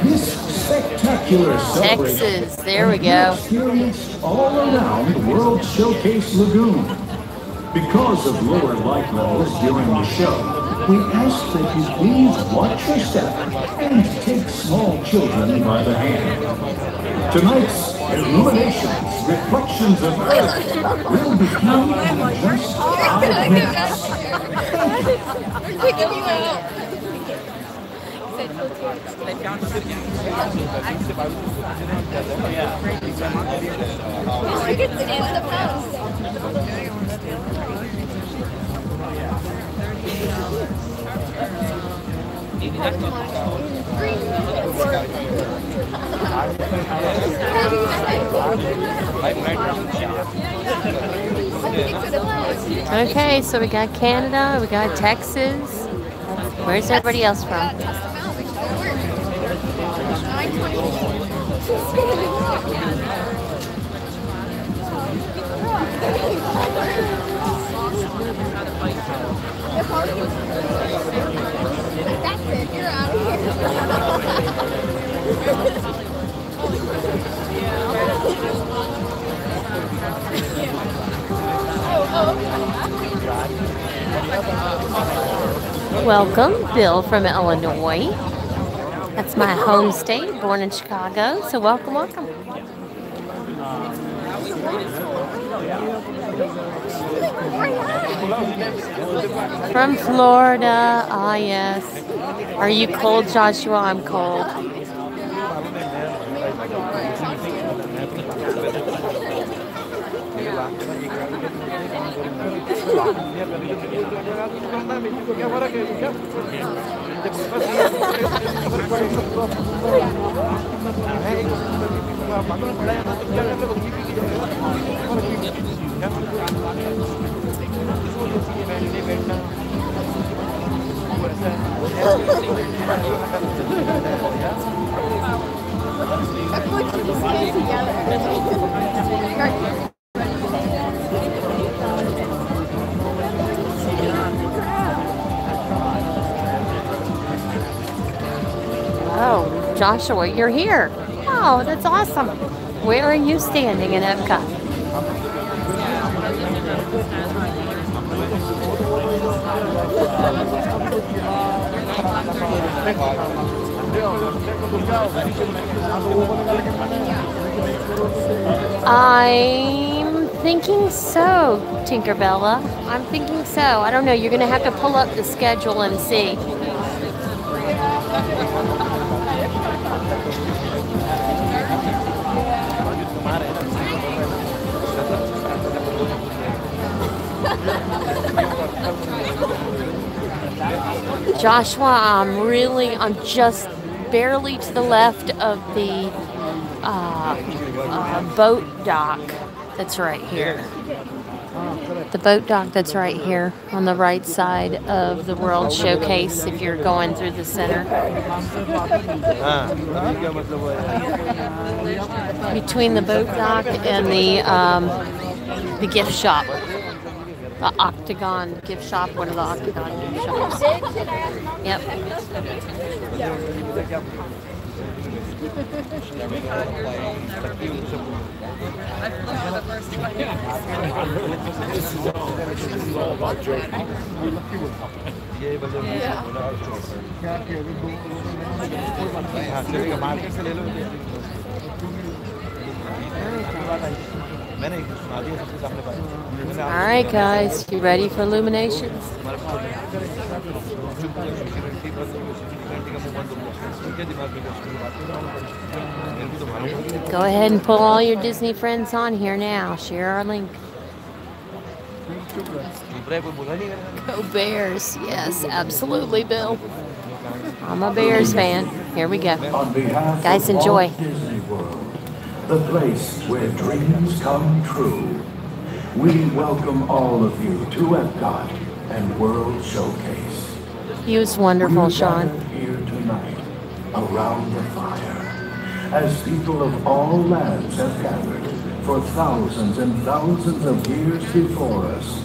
This spectacular celebration Texas, there we go. Experienced all around the World Showcase Lagoon. Because of lower light levels during the show, we ask that you please watch your step and take small children by the hand. Tonight's IllumiNations, Reflections of Earth will begin in just 5 minutes. Okay, so we got Canada, we got Texas. Where's everybody else from? That's it, you're out of Welcome, Bill from Illinois. That's my home state, born in Chicago, so welcome, welcome. From Florida, ah yes. Are you cold, Joshua? I'm cold. Joshua, you're here. Oh, that's awesome. Where are you standing in Epcot? I'm thinking so, Tinkerbella. I'm thinking so. I don't know. You're going to have to pull up the schedule and see. Joshua, I'm just barely to the left of the boat dock that's right here. The boat dock that's right here on the right side of the World Showcase if you're going through the center. Between the boat dock and the gift shop. The Octagon gift shop, one of the Octagon gift shops. Yep. All right, guys, you ready for IllumiNations? Go ahead and pull all your Disney friends on here now. Share our link. Go Bears. Yes, absolutely, Bill. I'm a Bears fan. Here we go. Guys, enjoy. Disney World, the place where dreams come true. We welcome all of you to Epcot and World Showcase. He was wonderful, Sean. Here tonight, around the fire, as people of all lands have gathered for thousands and thousands of years before us,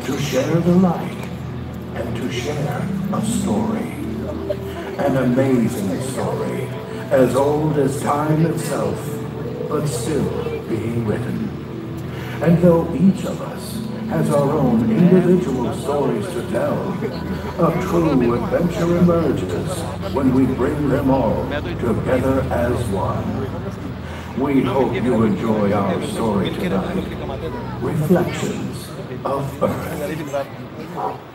to share the light and to share a story. An amazing story, as old as time itself, but still being written. And though each of us has our own individual stories to tell, a true adventure emerges when we bring them all together as one. We hope you enjoy our story tonight, Reflections of Earth.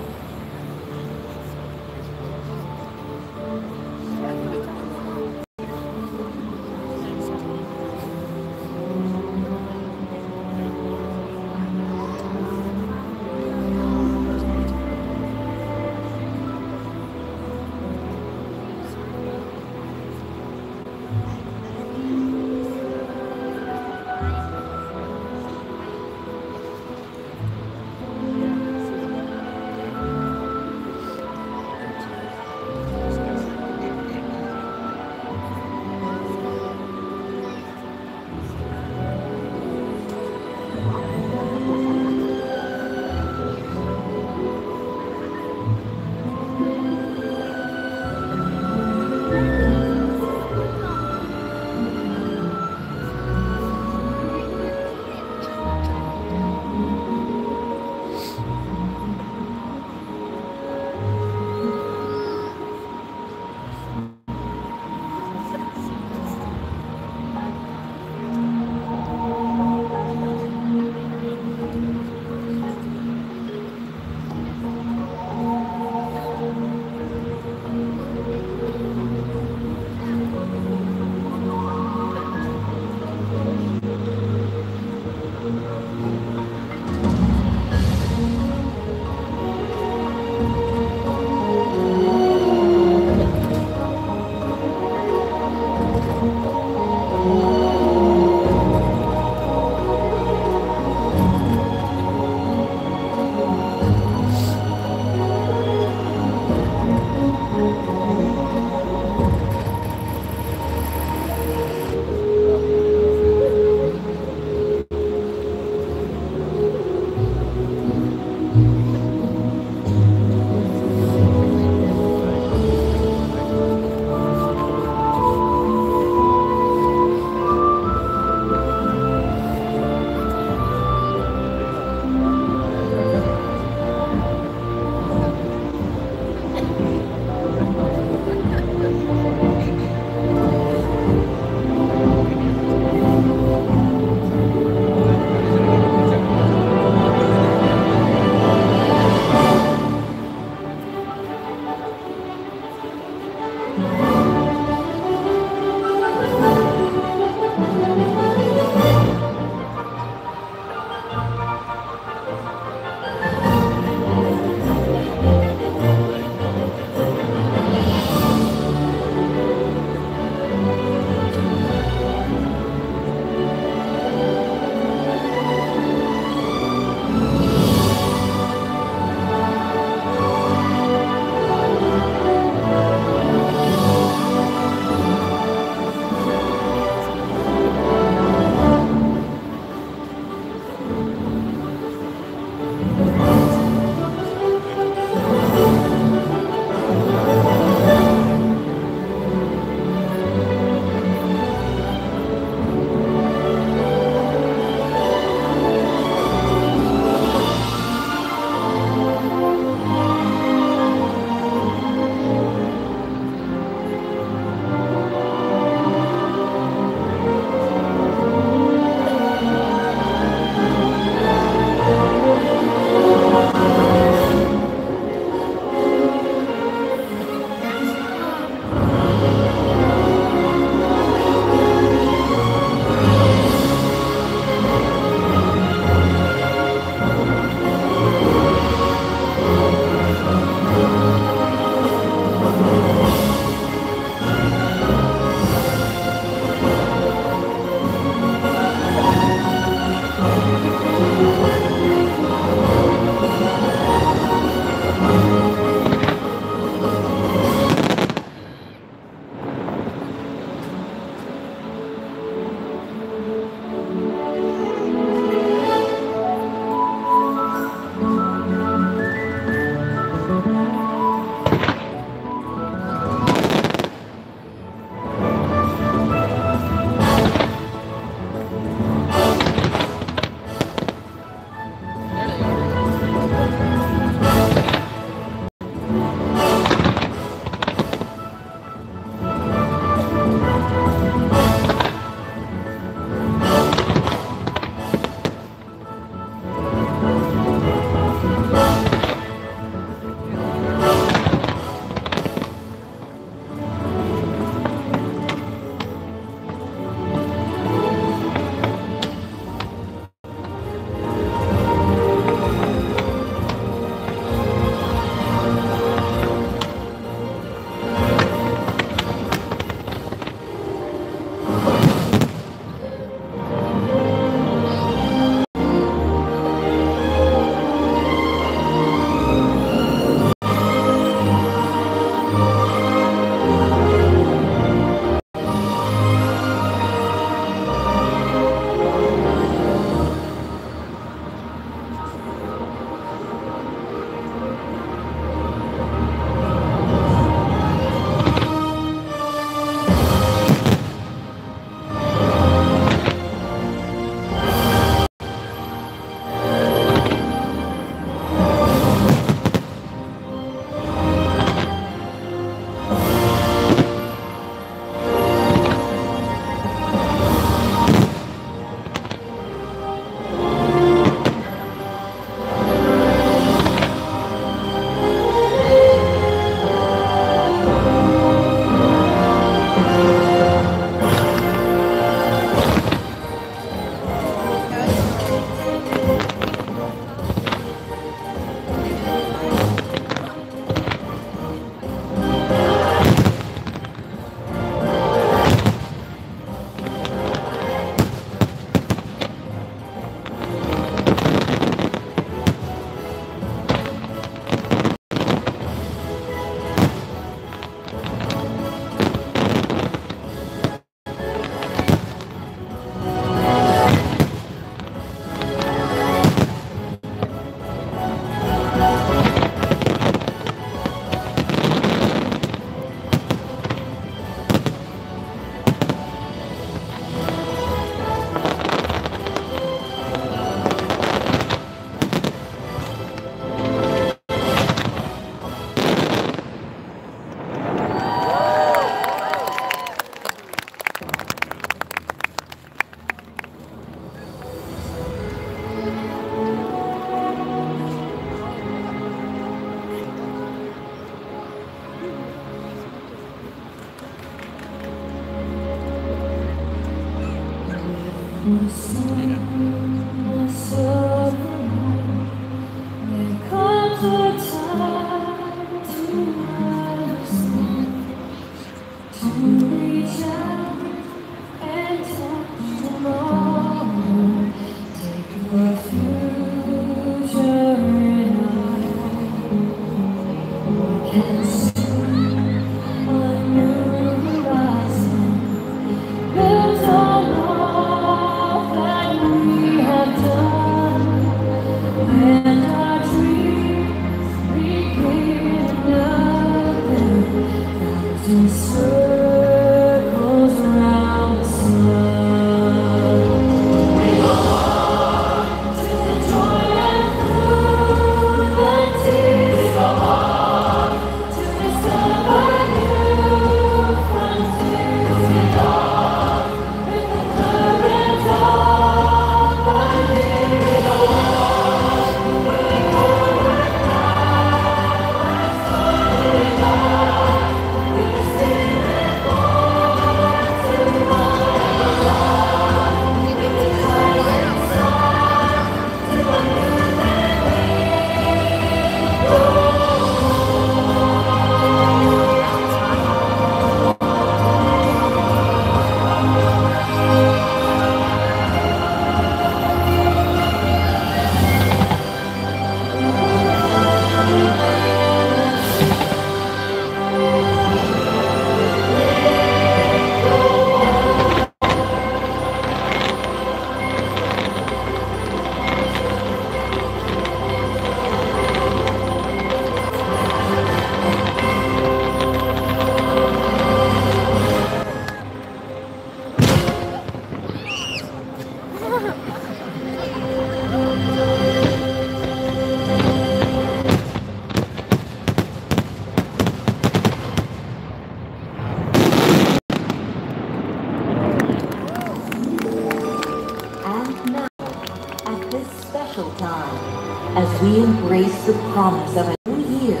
As we embrace the promise of a new year,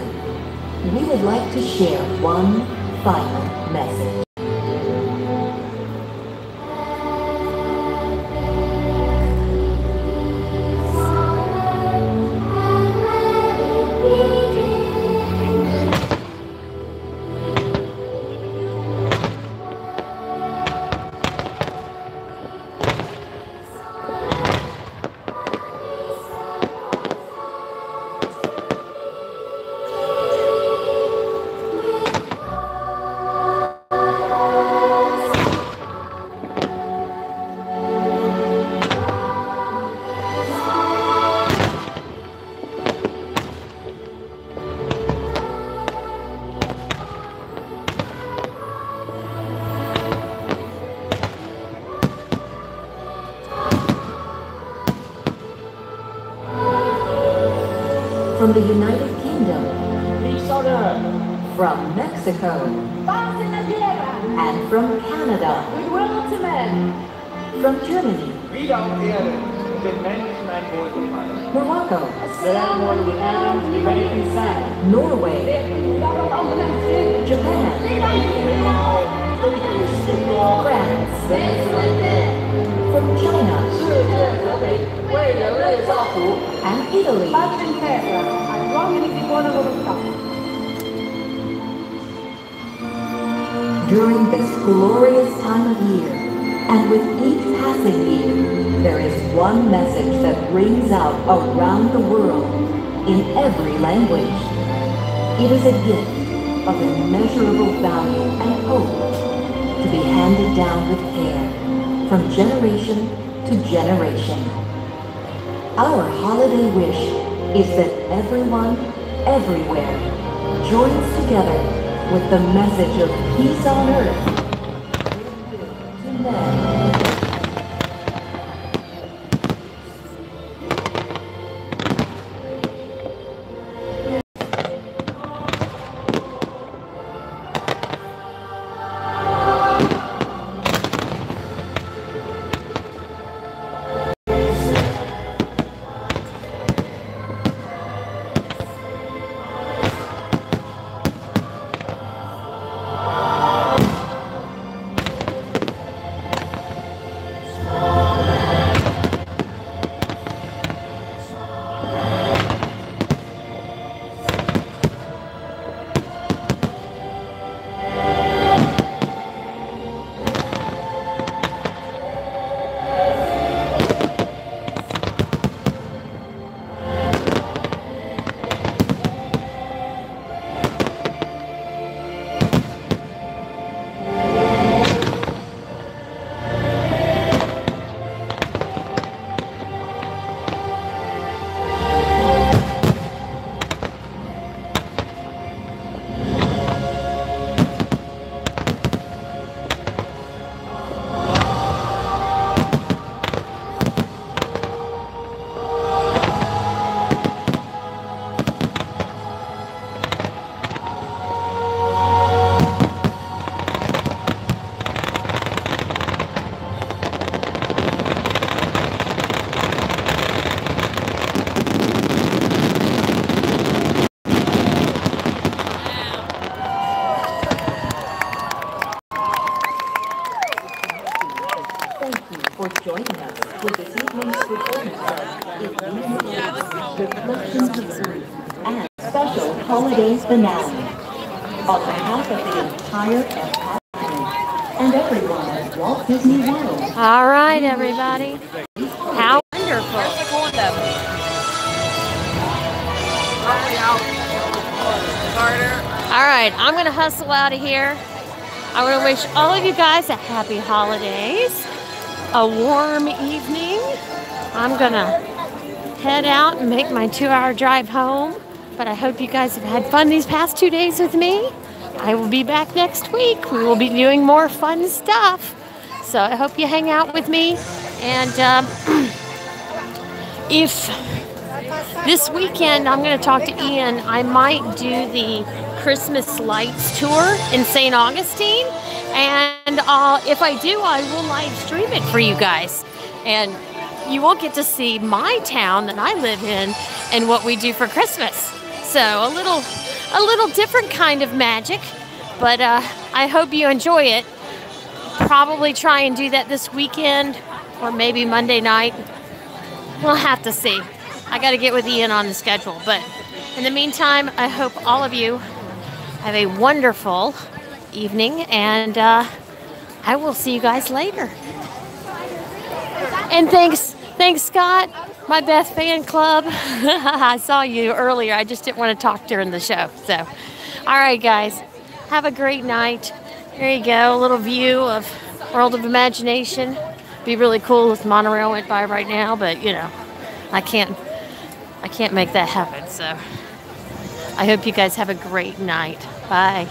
we would like to share one final message. From the United Kingdom, from Mexico, and from Canada, from Germany, Morocco, Norway, Japan, France, from China, and Italy. During this glorious time of year, and with each passing year, there is one message that rings out around the world in every language. It is a gift of immeasurable value and hope to be handed down with care from generation to generation. Our holiday wish is that everyone, everywhere, joins together with the message of peace on earth to men. this evening's performance is IllumiNations, Reflections of Earth, and special holiday finale. On behalf of the entire Epcot and everyone at Walt Disney World. All right, everybody. How wonderful. All right, I'm going to hustle out of here. I want to wish all of you guys a happy holidays, a warm evening. I'm going to head out and make my 2-hour drive home. But I hope you guys have had fun these past 2 days with me. I will be back next week. We will be doing more fun stuff. So I hope you hang out with me. And if this weekend I'm going to talk to Ian, I might do the Christmas Lights tour in St. Augustine. And if I do, I will live stream it for you guys. And you will get to see my town that I live in and what we do for Christmas. So a little different kind of magic, but I hope you enjoy it. Probably try and do that this weekend or maybe Monday night. We'll have to see. I got to get with Ian on the schedule, but in the meantime, I hope all of you have a wonderful evening, and I will see you guys later. And thanks Scott, my Beth fan club. I saw you earlier. I just didn't want to talk during the show. So, all right, guys, have a great night. There you go, a little view of World of Imagination. Be really cool if monorail went by right now, but you know, I can't make that happen. So, I hope you guys have a great night. Bye.